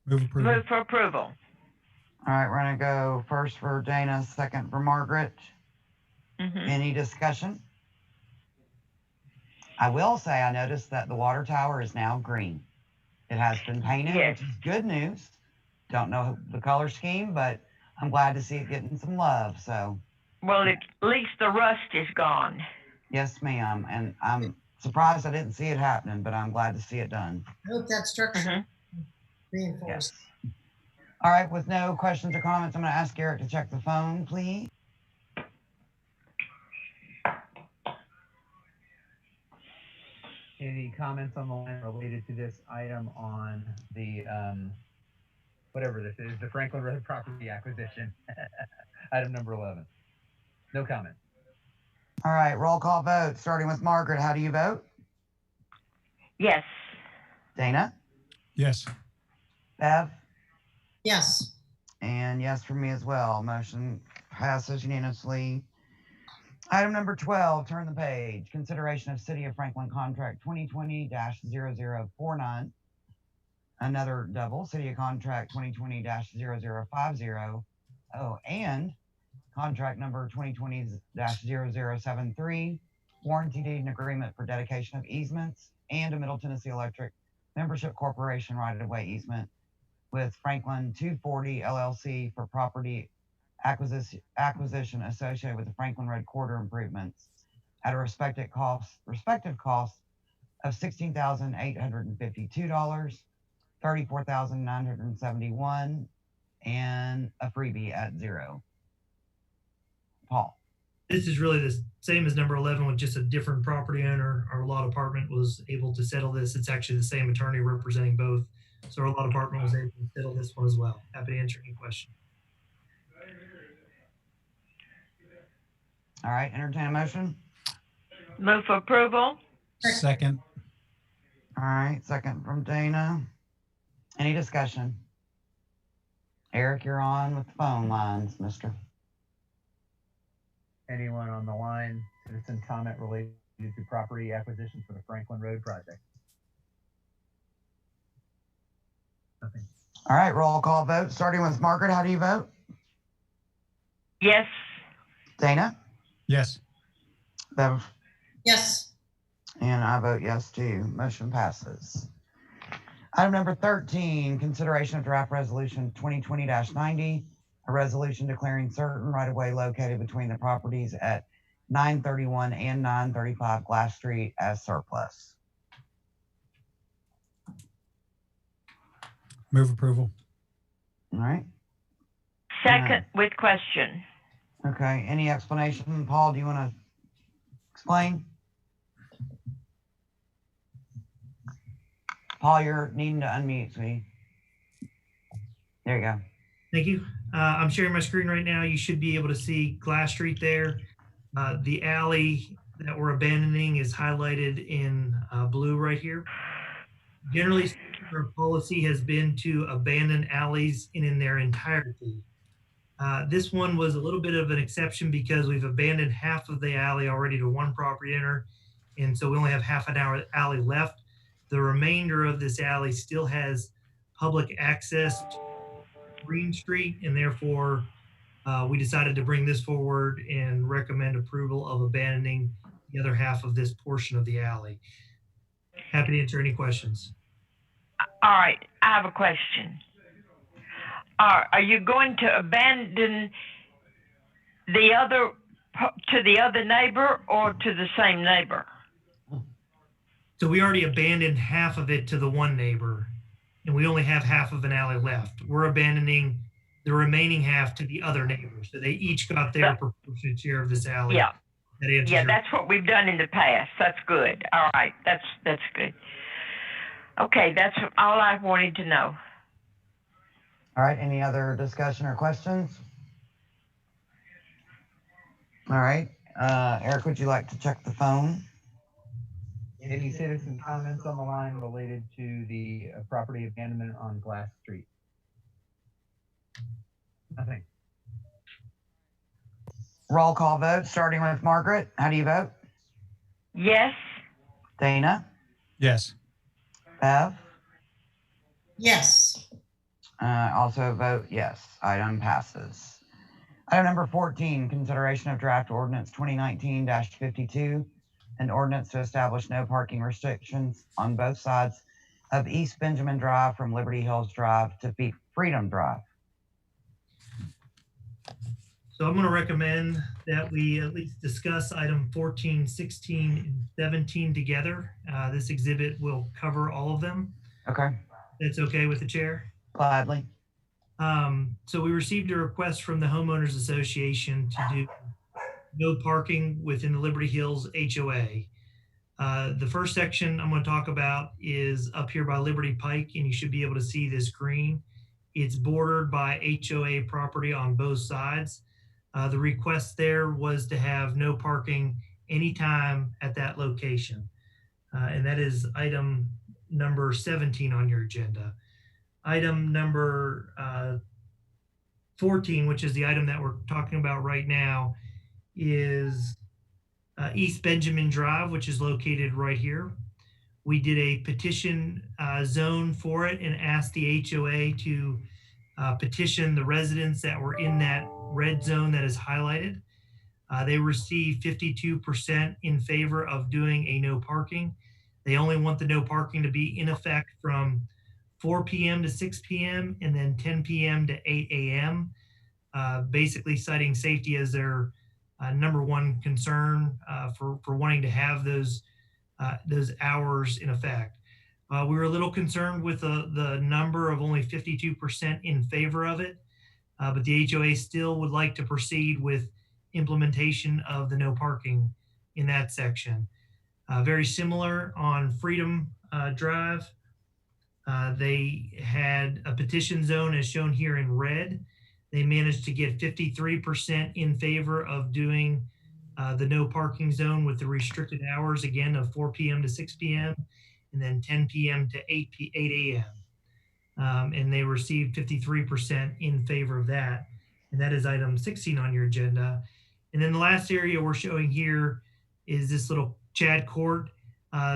C: Move approval.
G: Move for approval.
B: All right, we're gonna go first for Dana, second for Margaret.
G: Mhm.
B: Any discussion? I will say I noticed that the water tower is now green. It has been painted,
G: Yes.
B: which is good news. Don't know the color scheme, but I'm glad to see it getting some love. So
G: Well, at least the rust is gone.
B: yes, ma'am. And I'm surprised I didn't see it happening, but I'm glad to see it done.
A: I hope that structure
G: Mhm.
A: reinforced.
B: Yes. All right, with no questions or comments, I'm gonna ask Eric to check the phone, please.
F: Any comments on the line related to this item on the, whatever this is, the Franklin Road property acquisition? Item number 11. No comment.
B: All right, roll call vote, starting with Margaret. How do you vote?
G: Yes.
B: Dana?
C: Yes.
B: Bev?
A: Yes.
B: And yes for me as well. Motion passes unanimously. Item number 12, turn the page. Consideration of City of Franklin Contract 2020-0049. Another double, City of Contract 2020-0050. Oh, and contract number 2020-0073, warranty deed and agreement for dedication of easements, and a Middle Tennessee Electric Membership Corporation right-of-way easement with Franklin 240 LLC for property acquisition associated with the Franklin Road Corridor improvements at a respective cost of $16,852, $34,971, and a freebie at $0. Paul.
E: This is really the same as number 11 with just a different property owner. Our law department was able to settle this. It's actually the same attorney representing both. So our law department was able to settle this one as well. Happy to answer any question.
B: All right, entertain a motion.
G: Move for approval.
C: Second.
B: All right, second from Dana. Any discussion? Eric, you're on with the phone lines, mister.
F: Anyone on the line, citizen comment related to property acquisition for the Franklin Road project? Nothing.
B: All right, roll call vote, starting with Margaret. How do you vote?
G: Yes.
B: Dana?
C: Yes.
B: Bev?
A: Yes.
B: And I vote yes too. Motion passes. Item number 13, consideration of draft resolution 2020-90, a resolution declaring certain right-of-way located between the properties at 931 and 935 Glass Street as surplus.
C: Move approval.
B: All right.
G: Second with question.
B: Okay. Any explanation? Paul, do you want to explain? Paul, you're needing to unmute, sweetie. There you go.
E: Thank you. I'm sharing my screen right now. You should be able to see Glass Street there. The alley that we're abandoning is highlighted in blue right here. Generally, our policy has been to abandon alleys in their entirety. This one was a little bit of an exception because we've abandoned half of the alley already to one property owner. And so we only have half an hour alley left. The remainder of this alley still has public access to Green Street, and therefore we decided to bring this forward and recommend approval of abandoning the other half of this portion of the alley. Happy to answer any questions.
G: All right, I have a question. Are you going to abandon the other to the other neighbor or to the same neighbor?
E: So we already abandoned half of it to the one neighbor, and we only have half of an alley left. We're abandoning the remaining half to the other neighbor. So they each got their proportionate share of this alley.
G: Yeah.
E: That answers
G: Yeah,
E: your-
G: that's what we've done in the past. That's good. All right, that's good. Okay, that's all I wanted to know.
B: All right, any other discussion or questions? All right, Eric, would you like to check the phone?
F: Any citizen comments on the line related to the property abandonment on Glass Street? Nothing.
B: Roll call vote, starting with Margaret. How do you vote?
G: Yes.
B: Dana?
C: Yes.
B: Bev?
A: Yes.
B: Also vote yes. Item passes. Item number 14, consideration of draft ordinance 2019-52, an ordinance to establish no parking restrictions on both sides of East Benjamin Drive from Liberty Hills Drive to Freedom Drive.
E: So I'm going to recommend that we at least discuss item 14, 16, and 17 together. This exhibit will cover all of them.
B: Okay,
E: That's okay with the chair?
B: gladly.
E: So we received a request from the Homeowners Association to do no parking within the Liberty Hills HOA. The first section I'm going to talk about is up here by Liberty Pike, and you should be able to see this green. It's bordered by HOA property on both sides. The request there was to have no parking anytime at that location. And that is item number 17 on your agenda. Item number 14, which is the item that we're talking about right now, is East Benjamin Drive, which is located right here. We did a petition zone for it and asked the HOA to petition the residents that were in that red zone that is highlighted. They received 52% in favor of doing a no parking. They only want the no parking to be in effect from 4 p.m. to 6 p.m. and then 10 p.m. to 8 a.m., basically citing safety as their number one concern for wanting to have those hours in effect. We were a little concerned with the number of only 52% in favor of it, but the HOA still would like to proceed with implementation of the no parking in that section. Very similar on Freedom Drive. They had a petition zone as shown here in red. They managed to get 53% in favor of doing the no parking zone with the restricted hours, again, of 4 p.m. to 6 p.m. and then 10 p.m. to 8 a.m. And they received 53% in favor of that. And that is item 16 on your agenda. And then the last area we're showing here is this little Chad Court.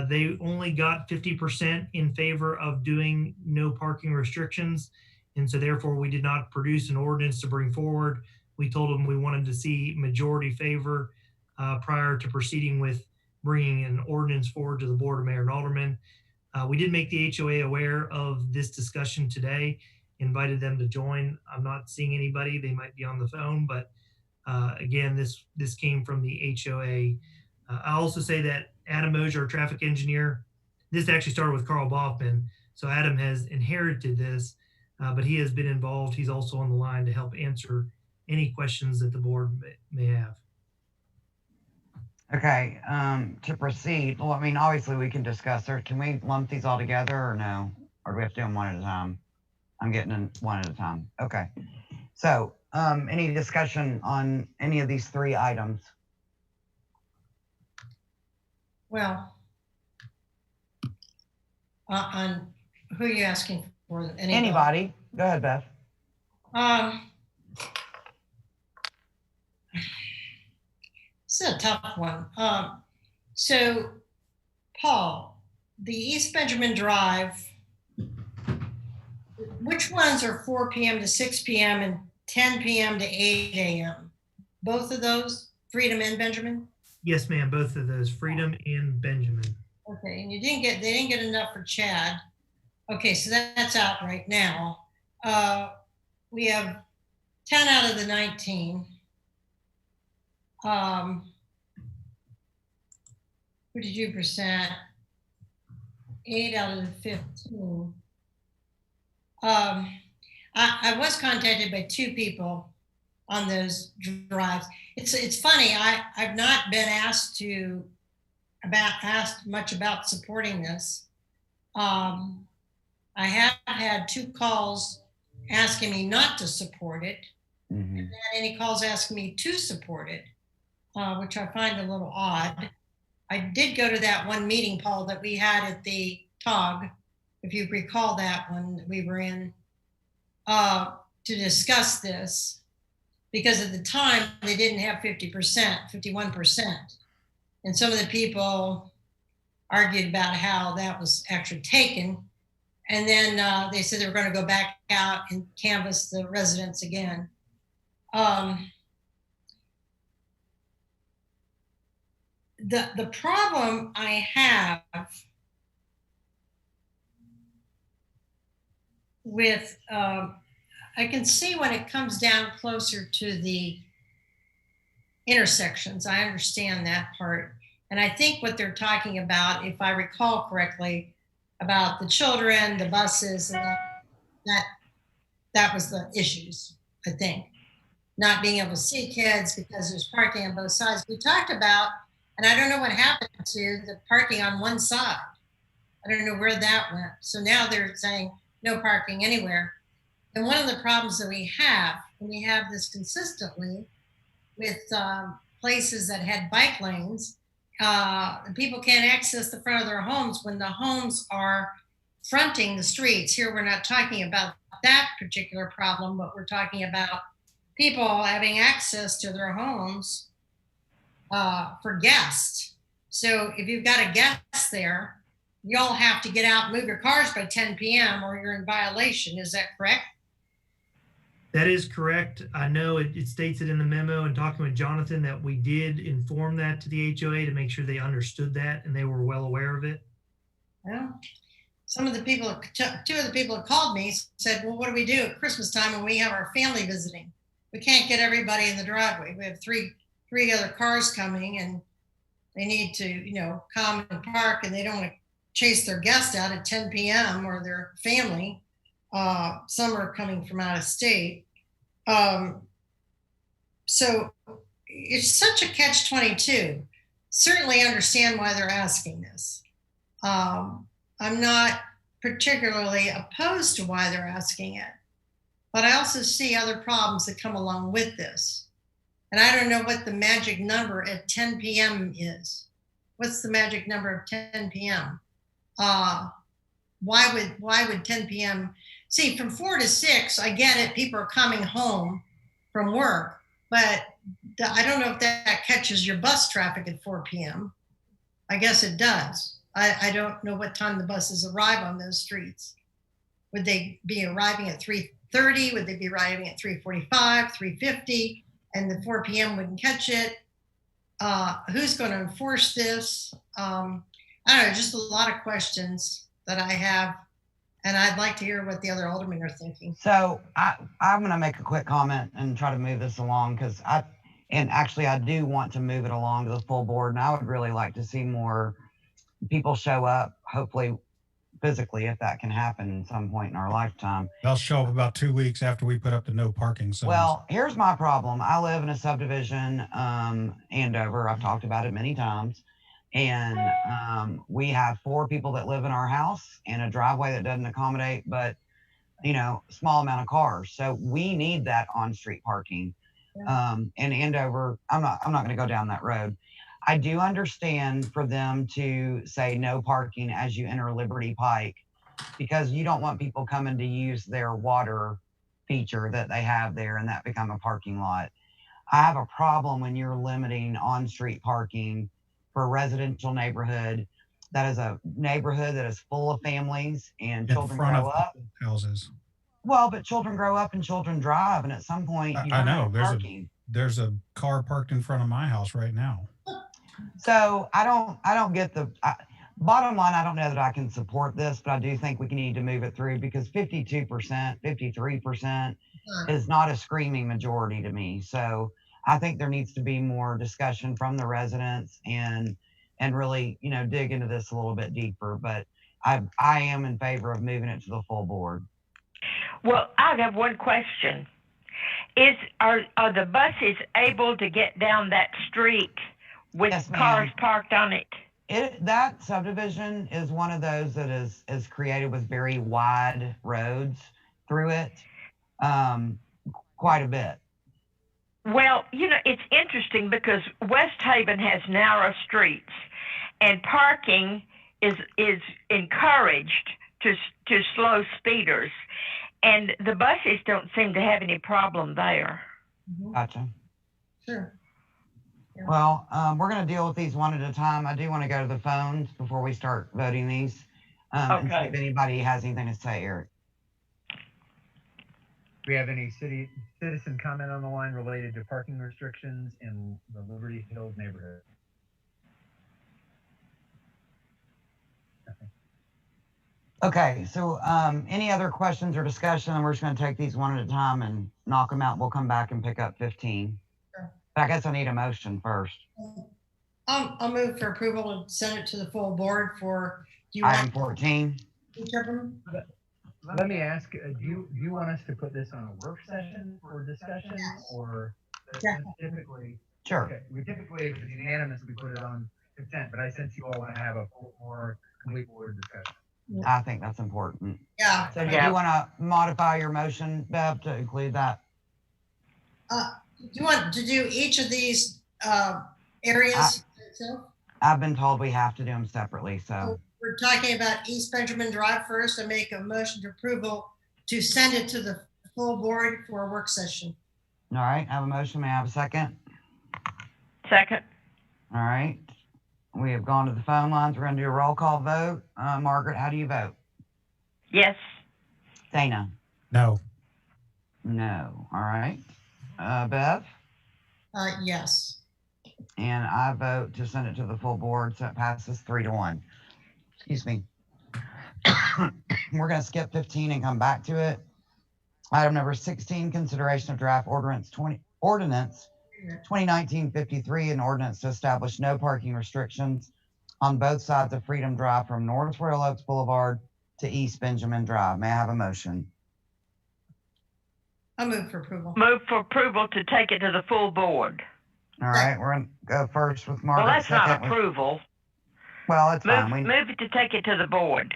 E: They only got 50% in favor of doing no parking restrictions. And so therefore we did not produce an ordinance to bring forward. We told them we wanted to see majority favor prior to proceeding with bringing an ordinance forward to the Board of Mayor and Aldermen. We did make the HOA aware of this discussion today, invited them to join. I'm not seeing anybody. They might be on the phone, but again, this came from the HOA. I'll also say that Adam Mosier, our traffic engineer, this actually started with Carl Boffman. So Adam has inherited this, but he has been involved. He's also on the line to help answer any questions that the board may have.
B: Okay, to proceed, well, I mean, obviously we can discuss it. Can we lump these all together or no? Or do we have to do them one at a time? I'm getting in one at a time. Okay. So, any discussion on any of these three items?
A: Well, on who are you asking for?
B: Anybody? Go ahead, Beth.
A: This is a tough one. So, Paul, the East Benjamin Drive, which ones are 4 p.m. to 6 p.m. and 10 p.m. to 8 a.m.? Both of those, Freedom and Benjamin?
E: Yes, ma'am, both of those, Freedom and Benjamin.
A: Okay, and they didn't get enough for Chad. Okay, so that's out right now. We have 10 out of the 19. 52%, 8 out of the 15. I was contacted by 2 people on those drives. It's funny. I've not been asked much about supporting this. I have had 2 calls asking me not to support it,
B: Mhm.
A: and any calls asking me to support it, which I find a little odd. I did go to that one meeting, Paul, that we had at the TOG, if you recall that one that we were in, to discuss this, because at the time they didn't have 50%, 51%. And some of the people argued about how that was actually taken. And then they said they were going to go back out and canvass the residents again. The problem I have with, I can see when it comes down closer to the intersections, I understand that part. And I think what they're talking about, if I recall correctly, about the children, the buses, and that was the issues, I think. Not being able to see kids because there's parking on both sides. We talked about, and I don't know what happened to the parking on one side. I don't know where that went. So now they're saying no parking anywhere. And one of the problems that we have, and we have this consistently with places that had bike lanes, people can't access the front of their homes when the homes are fronting the streets. Here, we're not talking about that particular problem, but we're talking about people having access to their homes for guests. So if you've got a guest there, you all have to get out and move your cars by 10 p.m. or you're in violation. Is that correct?
E: That is correct. I know it states it in the memo, and talking with Jonathan that we did inform that to the HOA to make sure they understood that and they were well aware of it.
A: Well, two of the people that called me said, well, what do we do at Christmas time when we have our family visiting? We can't get everybody in the driveway. We have three other cars coming, and they need to, come and park, and they don't want to chase their guests out at 10 p.m. or their family. Some are coming from out of state. So it's such a catch-22. Certainly understand why they're asking this. I'm not particularly opposed to why they're asking it, but I also see other problems that come along with this. And I don't know what the magic number at 10 p.m. is. What's the magic number of 10 p.m.? Why would 10 p.m. See, from 4 to 6, I get it. People are coming home from work, but I don't know if that catches your bus traffic at 4 p.m. I guess it does. I don't know what time the buses arrive on those streets. Would they be arriving at 3:30? Would they be arriving at 3:45, 3:50? And the 4 p.m. wouldn't catch it? Who's going to enforce this? I don't know, just a lot of questions that I have, and I'd like to hear what the other aldermen are thinking.
B: So I'm going to make a quick comment and try to move this along, because I do want to move it along to the full board, and I would really like to see more people show up, hopefully physically, if that can happen at some point in our lifetime.
C: They'll show up about 2 weeks after we put up the no parking signs.
B: Well, here's my problem. I live in a subdivision, Andover. I've talked about it many times. And we have 4 people that live in our house and a driveway that doesn't accommodate but small amount of cars. So we need that on-street parking. And Andover, I'm not going to go down that road. I do understand for them to say no parking as you enter Liberty Pike, because you don't want people coming to use their water feature that they have there and that become a parking lot. I have a problem when you're limiting on-street parking for a residential neighborhood that is a neighborhood that is full of families and children grow up.
C: Houses.
B: Well, but children grow up and children drive, and at some point you
C: I know
B: parking.
C: There's a car parked in front of my house right now.
B: So I don't get bottom line, I don't know that I can support this, but I do think we need to move it through because 52%, 53% is not a screaming majority to me. So I think there needs to be more discussion from the residents and really, dig into this a little bit deeper. But I am in favor of moving it to the full board.
G: Well, I have one question. Are the buses able to get down that street with
B: Yes, ma'am.
G: cars parked on it?
B: That subdivision is one of those that is created with very wide roads through it, quite a bit.
G: Well, it's interesting because West Haven has narrow streets, and parking is encouraged to slow speeders, and the buses don't seem to have any problem there.
B: Gotcha.
A: Sure. Yeah.
B: Well, we're going to deal with these one at a time. I do want to go to the phones before we start voting these. And see
G: Okay.
B: if anybody has anything to say, Eric.
F: Do we have any citizen comment on the line related to parking restrictions in the Liberty Hills neighborhood?
B: Okay, so any other questions or discussion? And we're just going to take these one at a time and knock them out. We'll come back and pick up 15.
A: Sure.
B: But I guess I need a motion first.
A: I'll move for approval and send it to the full board for, do you
B: Item
A: want
B: 14.
A: each of them?
F: Let me ask, do you want us to put this on a work session for discussion or
A: Yeah.
F: typically?
B: Sure.
F: Okay, we typically, if it's unanimous, we put it on consent, but I sense you all want to have a more complete board discussion.
B: I think that's important.
A: Yeah.
B: So do
G: Yeah.
B: you want to modify your motion, Bev, to include that?
A: Do you want to do each of these areas?
B: I've been told we have to do them separately, so.
A: We're talking about East Benjamin Drive first. I make a motion to approval to send it to the full board for a work session.
B: All right, I have a motion. May I have a second?
G: Second.
B: All right. We have gone to the phone lines. We're going to do a roll call vote. Margaret, how do you vote?
G: Yes.
B: Dana?
C: No.
B: No. All right. Bev?
A: Yes.
B: And I vote to send it to the full board, so it passes 3-1. Excuse me. We're going to skip 15 and come back to it. Item number 16, consideration of draft ordinance 2019-53, an ordinance to establish no parking restrictions on both sides of Freedom Drive from North Royal Oaks Boulevard to East Benjamin Drive. May I have a motion?
A: I'll move for approval.
G: Move for approval to take it to the full board.
B: All right, we're going to go first with Margaret.
G: Well, that's not
B: second with-
G: approval.
B: Well, it's fine. We
G: Move it to take it to the board.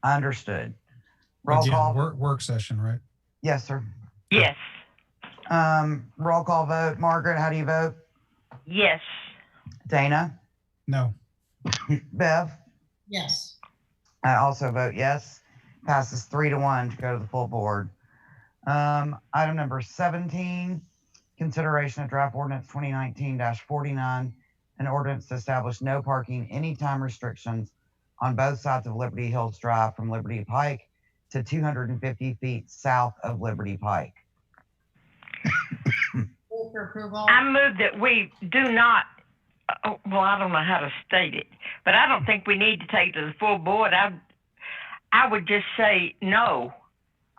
B: understood. Roll
C: Again,
B: call.
C: work session, right?
B: Yes, sir.
G: Yes.
B: Roll call vote. Margaret, how do you vote?
G: Yes.
B: Dana?
C: No.
B: Bev?
A: Yes.
B: I also vote yes. Passes 3-1 to go to the full board. Item number 17, consideration of draft ordinance 2019-49, an ordinance to establish no parking anytime restrictions on both sides of Liberty Hills Drive from Liberty Pike to 250 feet south of Liberty Pike.
A: Move for approval.
G: I move that we do not, well, I don't know how to state it, but I don't think we need to take it to the full board. I would just say no,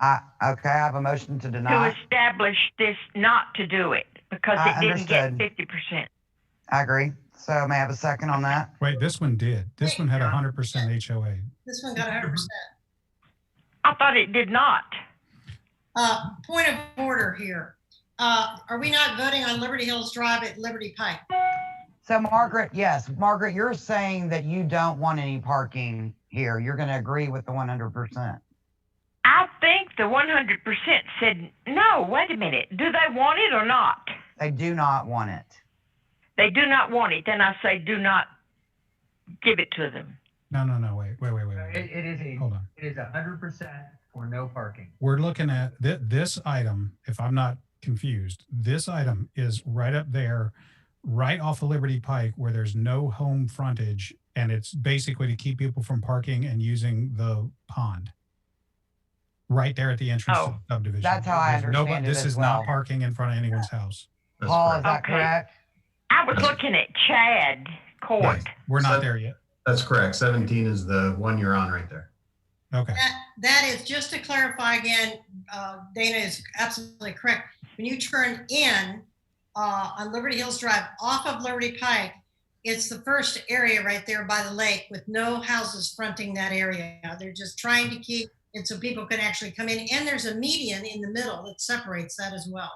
B: Okay, I have a motion to
G: to
B: deny.
G: establish this, not to do it, because
B: I
G: it didn't get
B: understood.
G: 50%.
B: I agree. So may I have a second on that?
C: Wait, this one did. This one had 100% HOA.
A: This one got 100%.
G: I thought it did not.
A: Point of order here. Are we not voting on Liberty Hills Drive at Liberty Pike?
B: So Margaret, yes, Margaret, you're saying that you don't want any parking here. You're going to agree with the 100%.
G: I think the 100% said, no, wait a minute. Do they want it or not?
B: They do not want it.
G: They do not want it. Then I say, do not give it to them.
C: No, wait.
F: It is
C: Hold on.
F: 100% for no parking.
C: We're looking at this item, if I'm not confused, this item is right up there, right off of Liberty Pike where there's no home frontage. And it's basically to keep people from parking and using the pond. Right there at the entrance to the subdivision.
B: That's how I
C: There's
B: understand it
C: This
B: as
C: is
B: well.
C: not parking in front of anyone's house.
B: Paul, is that
G: Okay.
B: correct?
G: I was looking at Chad Court.
C: We're not there yet.
H: That's correct. 17 is the one you're on right there.
C: Okay.
A: That is, just to clarify again, Dana is absolutely correct. When you turn in on Liberty Hills Drive off of Liberty Pike, it's the first area right there by the lake with no houses fronting that area. They're just trying to keep it so people can actually come in. And there's a median in the middle that separates that as well.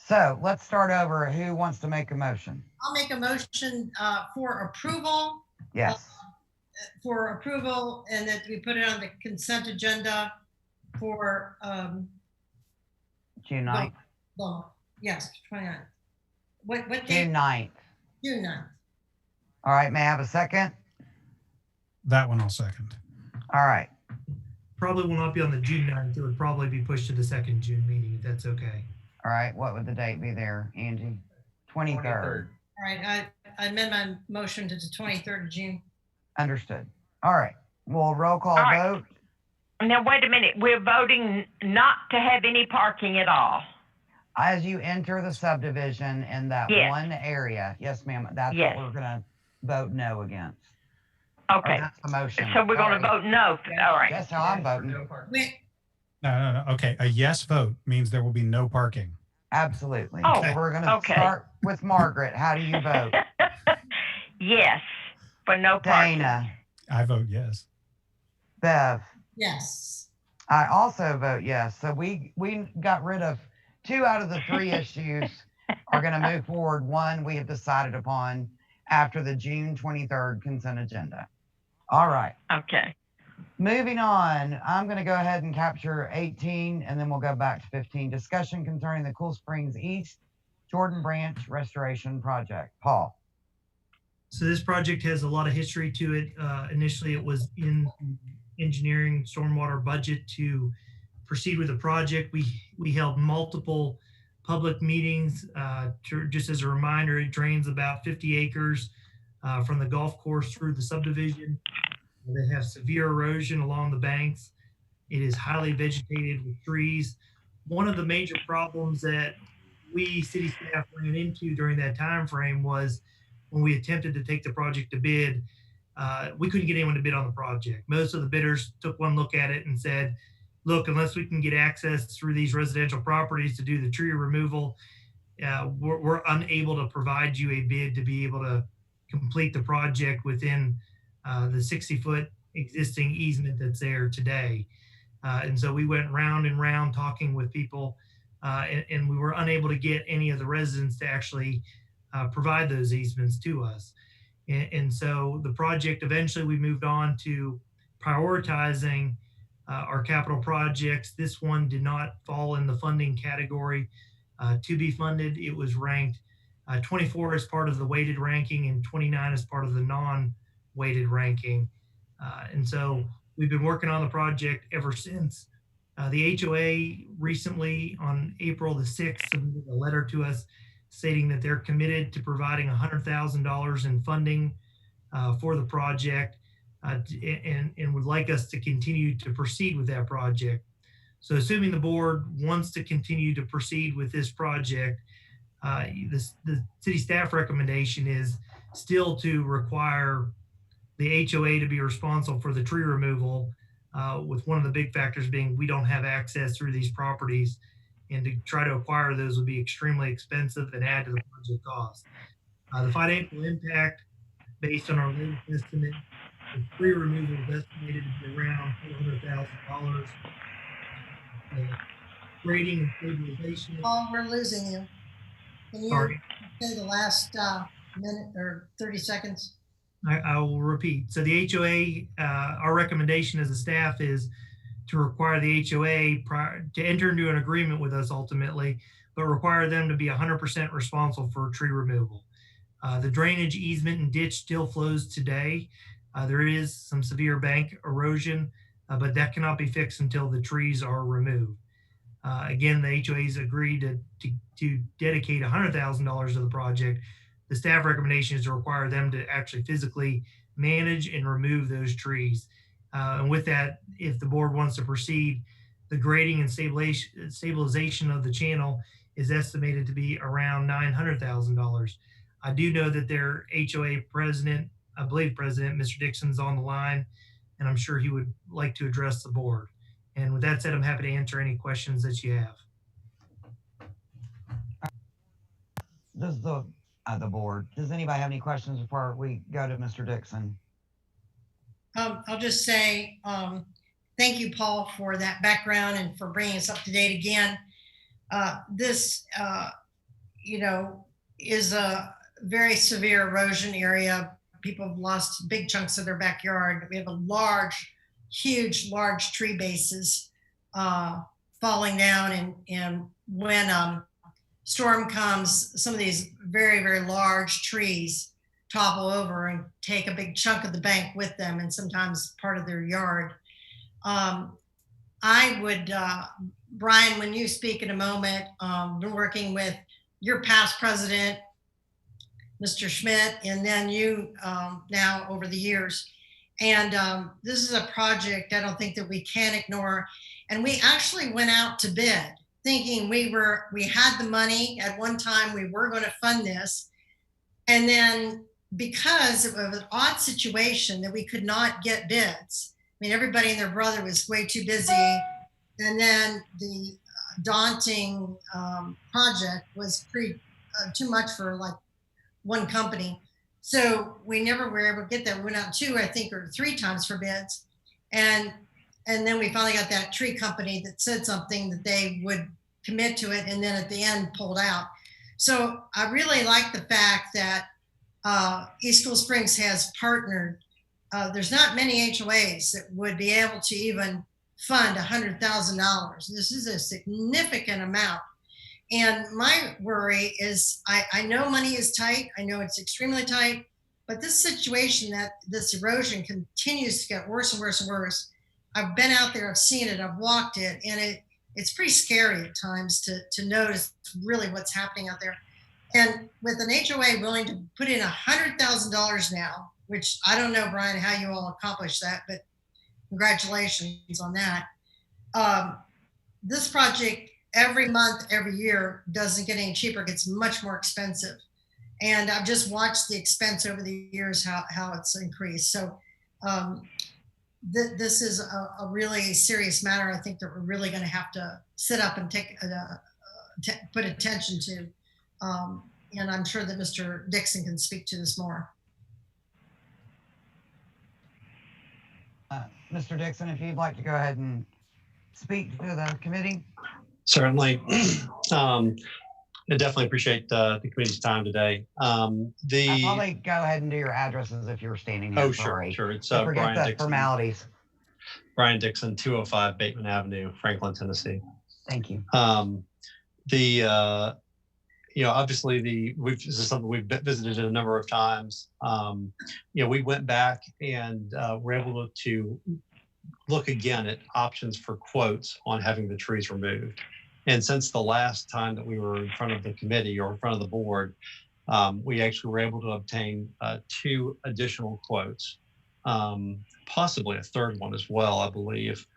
B: So let's start over. Who wants to make a motion?
A: I'll make a motion for approval.
B: Yes.
A: For approval, and that we put it on the consent agenda for
B: June 9th.
A: well, yes, 29th. What date?
B: June 9th.
A: June 9th.
B: All right. May I have a second?
C: That one I'll second.
B: All right.
E: Probably will not be on the June 9th. It would probably be pushed to the second June meeting, if that's okay.
B: All right. What would the date be there, Angie? 23rd.
A: All right, I amend my motion to the 23rd of June.
B: Understood. All right. We'll roll call
G: All right.
B: vote.
G: Now, wait a minute. We're voting not to have any parking at all.
B: As you enter the subdivision in that
G: Yes.
B: one area. Yes, ma'am. That's
G: Yes.
B: what we're going to vote no against. Or
G: Okay.
B: that's the motion.
G: So we're going to
B: Sorry.
G: vote no. All right.
B: That's how I'm voting.
A: Wait,
C: No. Okay. A yes vote means there will be no parking.
B: Absolutely.
G: Oh,
B: So we're going to
G: okay.
B: start with Margaret. How do you vote?
G: Yes, for no parking.
B: Dana,
C: I vote yes.
B: Bev.
A: yes.
B: I also vote yes. So we got rid of 2 out of the 3 issues are going to move forward. One we have decided upon after the June 23rd consent agenda. All right.
G: Okay.
B: Moving on, I'm going to go ahead and capture 18 and then we'll go back to 15. Discussion concerning the Cool Springs East Jordan Branch Restoration Project. Paul.
E: So this project has a lot of history to it. Initially, it was in the engineering stormwater budget to proceed with the project. We held multiple public meetings. Just as a reminder, it drains about 50 acres from the golf course through the subdivision. They have severe erosion along the banks. It is highly vegetated with trees. One of the major problems that we city staff ran into during that time frame was when we attempted to take the project to bid, we couldn't get anyone to bid on the project. Most of the bidders took one look at it and said, look, unless we can get access through these residential properties to do the tree removal, we're unable to provide you a bid to be able to complete the project within the 60-foot existing easement that's there today. And so we went round and round talking with people, and we were unable to get any of the residents to actually provide those easements to us. And so the project, eventually we moved on to prioritizing our capital projects. This one did not fall in the funding category to be funded. It was ranked 24 as part of the weighted ranking and 29 as part of the non-weighted ranking. And so we've been working on the project ever since. The HOA recently on April the 6th submitted a letter to us stating that they're committed to providing $100,000 in funding for the project and would like us to continue to proceed with that project. So assuming the board wants to continue to proceed with this project, the city staff recommendation is still to require the HOA to be responsible for the tree removal, with one of the big factors being we don't have access through these properties, and to try to acquire those would be extremely expensive and add to the project cost. The financial impact based on our latest estimate, the tree removal is estimated to be around $400,000. Grading and stabilization.
A: Paul, we're losing you. Can you
E: Sorry.
A: say the last minute or 30 seconds?
E: I will repeat. So the HOA, our recommendation as a staff is to require the HOA to enter into an agreement with us ultimately, but require them to be 100% responsible for tree removal. The drainage easement and ditch still flows today. There is some severe bank erosion, but that cannot be fixed until the trees are removed. Again, the HOA's agreed to dedicate $100,000 to the project. The staff recommendation is to require them to actually physically manage and remove those trees. And with that, if the board wants to proceed, the grading and stabilization of the channel is estimated to be around $900,000. I do know that their HOA president I believe President Mr. Dixon's on the line, and I'm sure he would like to address the board. And with that said, I'm happy to answer any questions that you have.
B: Does the board, does anybody have any questions before we go to Mr. Dixon?
A: I'll just say, thank you, Paul, for that background and for bringing us up to date again. This, is a very severe erosion area. People have lost big chunks of their backyard. We have a large tree bases falling down. And when storm comes, some of these very, very large trees topple over and take a big chunk of the bank with them, and sometimes part of their yard. I would, Brian, when you speak in a moment, been working with your past president, Mr. Schmidt, and then you now over the years. And this is a project I don't think that we can ignore. And we actually went out to bid thinking we had the money at one time, we were going to fund this. And then because it was an odd situation that we could not get bids, I mean, everybody and their brother was way too busy. And then the daunting project was too much for like one company. So we never were able to get that. We went out 2, I think, or 3 times for bids. And then we finally got that tree company that said something that they would commit to it, and then at the end pulled out. So I really like the fact that East Cool Springs has partnered. There's not many HOAs that would be able to even fund $100,000. This is a significant amount. And my worry is, I know money is tight. I know it's extremely tight, but this situation, that this erosion continues to get worse and worse and worse. I've been out there, I've seen it, I've walked it, and it's pretty scary at times to notice really what's happening out there. And with an HOA willing to put in $100,000 now, which I don't know, Brian, how you all accomplished that, but congratulations on that. This project, every month, every year, doesn't get any cheaper, it gets much more expensive. And I've just watched the expense over the years, how it's increased. So this is a really serious matter. I think that we're really going to have to sit up and put attention to. And I'm sure that Mr. Dixon can speak to this more.
B: Mr. Dixon, if you'd like to go ahead and speak to the committee.
I: Certainly. I definitely appreciate the committee's time today.
B: I'll probably go ahead and do your addresses if you were standing here.
I: Oh, sure. It's
B: forget
I: Brian
B: the
I: Dixon.
B: Formalities.
I: Brian Dixon, 205 Bateman Avenue, Franklin, Tennessee.
B: Thank you.
I: Obviously this is something we've visited a number of times. We went back and were able to look again at options for quotes on having the trees removed. And since the last time that we were in front of the committee or in front of the board, we actually were able to obtain 2 additional quotes, possibly a third one as well, I believe.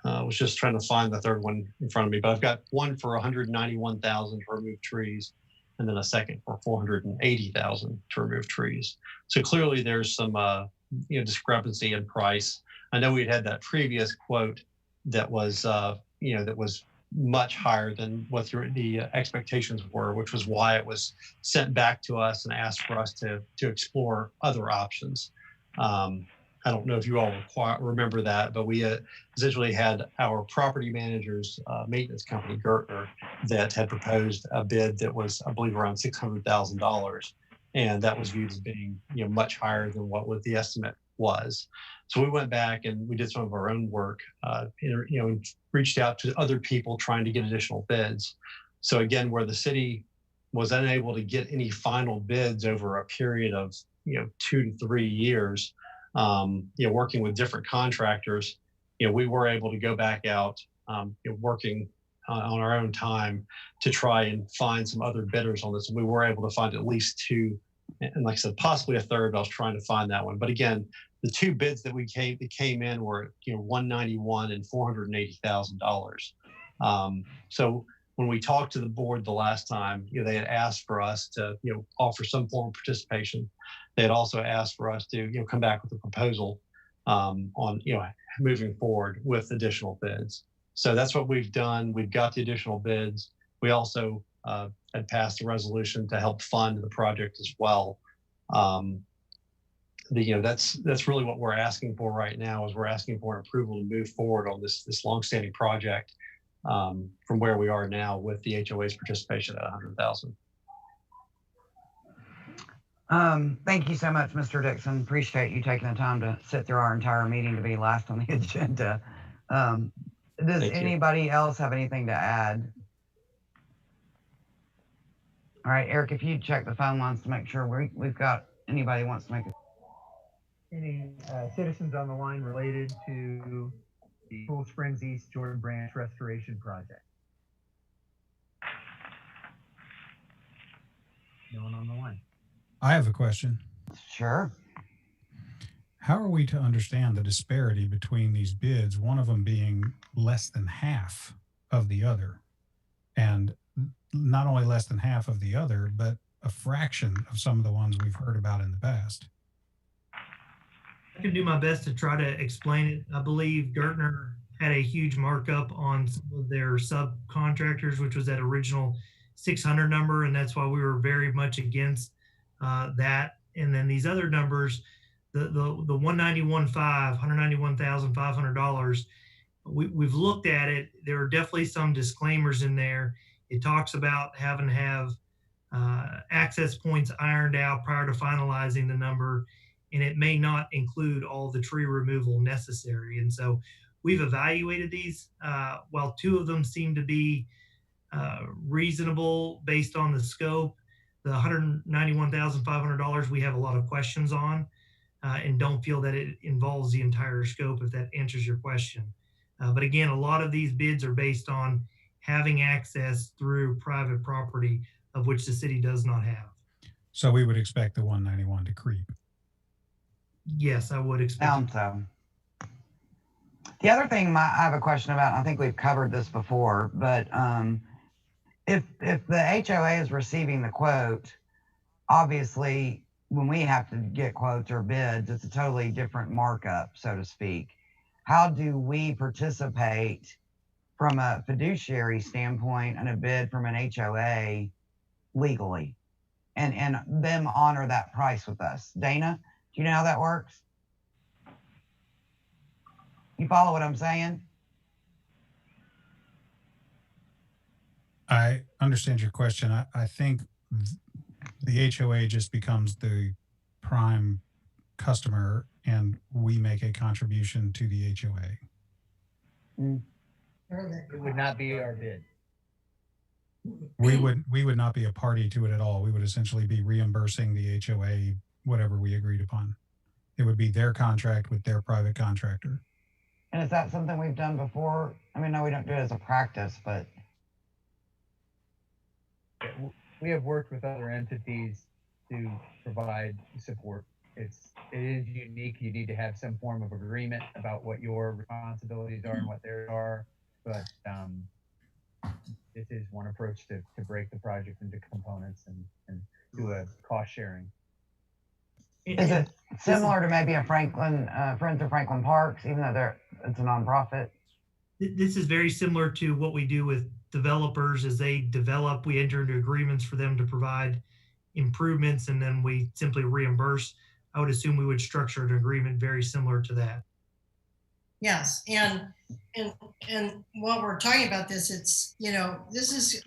I: I was just trying to find the third one in front of me, but I've got one for $191,000 to remove trees, and then a second for $480,000 to remove trees. So clearly there's some discrepancy in price. I know we'd had that previous quote that was that was much higher than what the expectations were, which was why it was sent back to us and asked for us to explore other options. I don't know if you all remember that, but we essentially had our property manager's maintenance company, Gertner, that had proposed a bid that was, I believe, around $600,000. And that was viewed as being much higher than what the estimate was. So we went back and we did some of our own work, and reached out to other people trying to get additional bids. So again, where the city was unable to get any final bids over a period of 2 to 3 years, working with different contractors, we were able to go back out, working on our own time to try and find some other bidders on this. And we were able to find at least 2, and like I said, possibly a third, but I was trying to find that one. But again, the 2 bids that came in were $191,000 and $480,000. So when we talked to the board the last time, they had asked for us to, offer some form of participation. They had also asked for us to, come back with a proposal on, moving forward with additional bids. So that's what we've done. We've got the additional bids. We also had passed a resolution to help fund the project as well. That's really what we're asking for right now, is we're asking for an approval to move forward on this longstanding project from where we are now with the HOA's participation at 100,000.
B: Thank you so much, Mr. Dixon. Appreciate you taking the time to sit through our entire meeting to be last on the agenda. Does anybody else have anything to add? All right, Eric, if you check the phone lines to make sure we've got anybody who wants to make
F: Any citizens on the line related to the Cool Springs East Jordan Branch Restoration Project? No one on the line.
C: I have a question.
B: Sure.
C: How are we to understand the disparity between these bids, one of them being less than half of the other? And not only less than half of the other, but a fraction of some of the ones we've heard about in the past.
E: I can do my best to try to explain it. I believe Gertner had a huge markup on some of their subcontractors, which was that original 600 number. And that's why we were very much against that. And then these other numbers, the 191,500, we've looked at it. There are definitely some disclaimers in there. It talks about having to have access points ironed out prior to finalizing the number, and it may not include all the tree removal necessary. And so we've evaluated these. While two of them seem to be reasonable based on the scope, the $191,500 we have a lot of questions on and don't feel that it involves the entire scope, if that answers your question. But again, a lot of these bids are based on having access through private property, of which the city does not have.
C: So we would expect the 191 to creep.
E: Yes, I would expect.
B: So. The other thing I have a question about, I think we've covered this before, but if the HOA is receiving the quote, obviously when we have to get quotes or bids, it's a totally different markup, so to speak. How do we participate from a fiduciary standpoint in a bid from an HOA legally and them honor that price with us? Dana, do you know how that works? You follow what I'm saying?
C: I understand your question. I think the HOA just becomes the prime customer and we make a contribution to the HOA.
F: It would not be our bid.
C: We would not be a party to it at all. We would essentially be reimbursing the HOA whatever we agreed upon. It would be their contract with their private contractor.
B: And is that something we've done before? I mean, no, we don't do it as a practice, but.
F: We have worked with other entities to provide support. It is unique. You need to have some form of agreement about what your responsibilities are and what theirs are. But this is one approach to break the project into components and do a cost sharing.
B: Is it similar to maybe a Franklin, Friends of Franklin Parks, even though it's a nonprofit?
E: This is very similar to what we do with developers. As they develop, we enter into agreements for them to provide improvements, and then we simply reimburse. I would assume we would structure an agreement very similar to that.
A: Yes, and while we're talking about this, it's, this is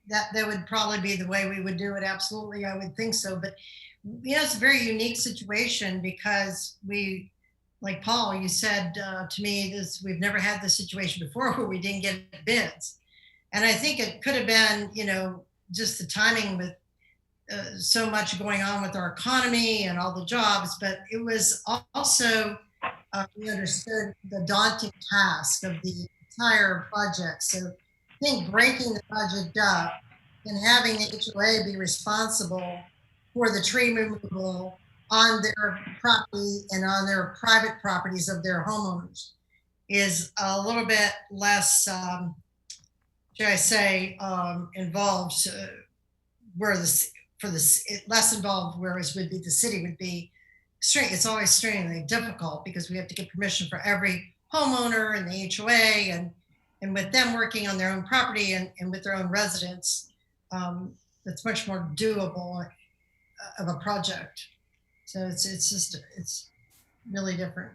A: that would probably be the way we would do it. Absolutely, I would think so. But it's a very unique situation because we, like Paul, you said to me, we've never had this situation before where we didn't get bids. And I think it could have been, just the timing with so much going on with our economy and all the jobs, but it was also, we understood the daunting task of the entire budget. So I think breaking the budget up and having the HOA be responsible for the tree removal on their property and on their private properties of their homeowners is a little bit less should I say, involved where less involved, whereas would be the city would be it's always extremely difficult because we have to get permission for every homeowner and the HOA and with them working on their own property and with their own residents, it's much more doable of a project. So it's really different.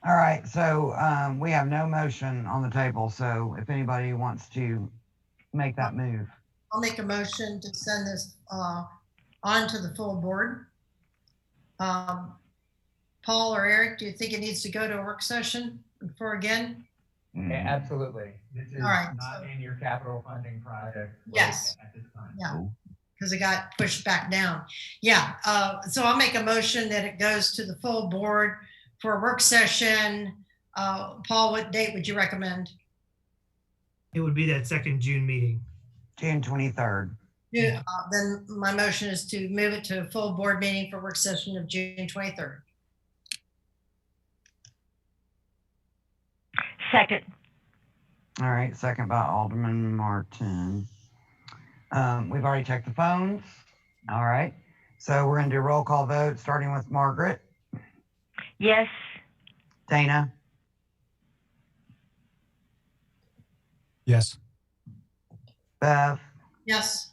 B: All right, so we have no motion on the table. So if anybody wants to make that move.
A: I'll make a motion to send this on to the full board. Paul or Eric, do you think it needs to go to a work session before again?
F: Yeah, absolutely. This is
A: All right,
F: not in your capital funding project.
A: Yes.
F: At this time.
A: Yeah, because it got pushed back down. Yeah, so I'll make a motion that it goes to the full board for a work session. Paul, what date would you recommend?
E: It would be that second June meeting.
B: June 23rd.
A: Yeah, then my motion is to move it to a full board meeting for work session of June 23rd.
G: Second.
B: All right, second by Alderman Martin. We've already checked the phones. All right, so we're gonna do a roll call vote, starting with Margaret.
G: Yes.
B: Dana.
C: Yes.
B: Bev.
A: Yes.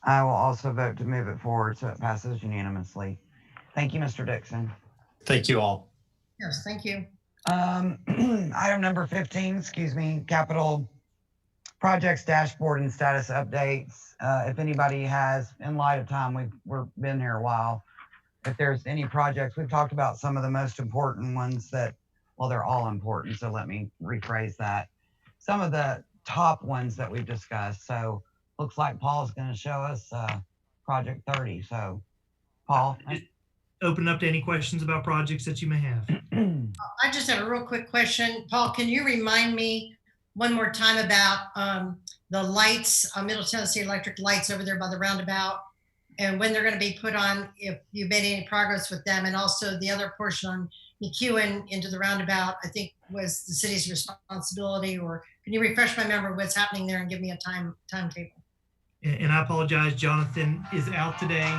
B: I will also vote to move it forward, so it passes unanimously. Thank you, Mr. Dixon.
I: Thank you all.
A: Yes, thank you.
B: Item number 15, excuse me, capital projects dashboard and status updates. If anybody has, in light of time, we've been here a while. If there's any projects, we've talked about some of the most important ones that, well, they're all important, so let me rephrase that. Some of the top ones that we've discussed. So looks like Paul's going to show us Project 30. So, Paul.
E: Open up to any questions about projects that you may have.
A: I just have a real quick question. Paul, can you remind me one more time about the lights, Middle Tennessee Electric lights over there by the roundabout, and when they're going to be put on, if you made any progress with them, and also the other portion on McEwen into the roundabout, I think was the city's responsibility, or can you refresh my memory what's happening there and give me a timetable?
E: And I apologize, Jonathan is out today.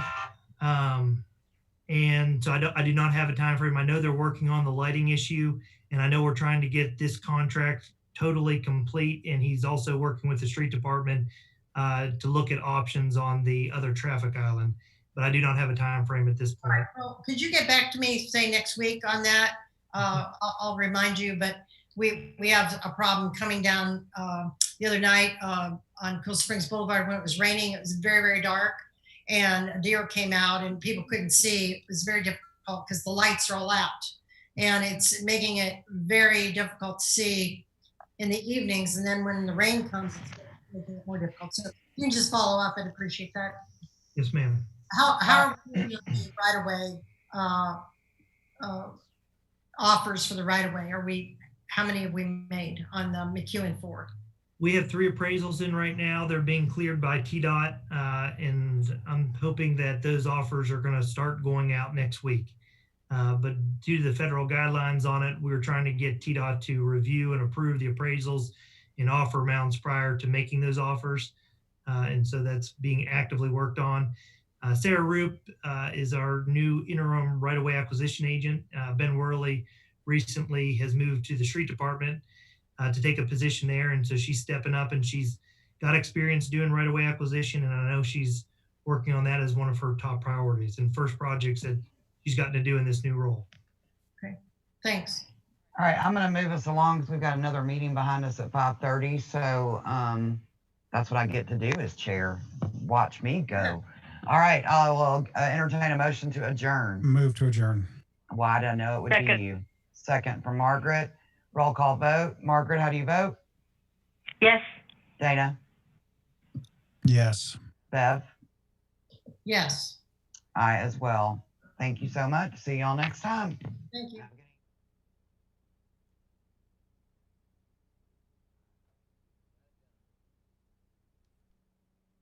E: And so I do not have a time frame. I know they're working on the lighting issue, and I know we're trying to get this contract totally complete. And he's also working with the street department to look at options on the other traffic island, but I do not have a time frame at this point.
A: All right, well, could you get back to me, say next week on that? I'll remind you, but we have a problem coming down the other night on Cool Springs Boulevard when it was raining. It was very, very dark, and a deer came out and people couldn't see. It was very difficult because the lights are all out, and it's making it very difficult to see in the evenings. And then when the rain comes, it's making it more difficult. So you can just follow up. I'd appreciate that.
E: Yes, ma'am.
A: How are we doing the right of way offers for the right of way? How many have we made on the McEwen 4?
E: We have 3 appraisals in right now. They're being cleared by TDOT, and I'm hoping that those offers are going to start going out next week. But due to the federal guidelines on it, we're trying to get TDOT to review and approve the appraisals and offer amounts prior to making those offers. And so that's being actively worked on. Sarah Roop is our new interim right-of-way acquisition agent. Ben Worley recently has moved to the street department to take a position there. And so she's stepping up, and she's got experience doing right-of-way acquisition. And I know she's working on that as one of her top priorities and first projects that she's gotten to do in this new role.
A: Okay, thanks.
B: All right, I'm going to move us along because we've got another meeting behind us at 5:30. So that's what I get to do as chair. Watch me go. All right, I will entertain a motion to adjourn.
C: Move to adjourn.
B: Why did I know it would
G: Second.
B: be you? Second from Margaret. Roll call vote. Margaret, how do you vote?
G: Yes.
B: Dana?
C: Yes.
B: Bev?
A: Yes,
B: I as well. Thank you so much. See y'all next time.
A: thank you.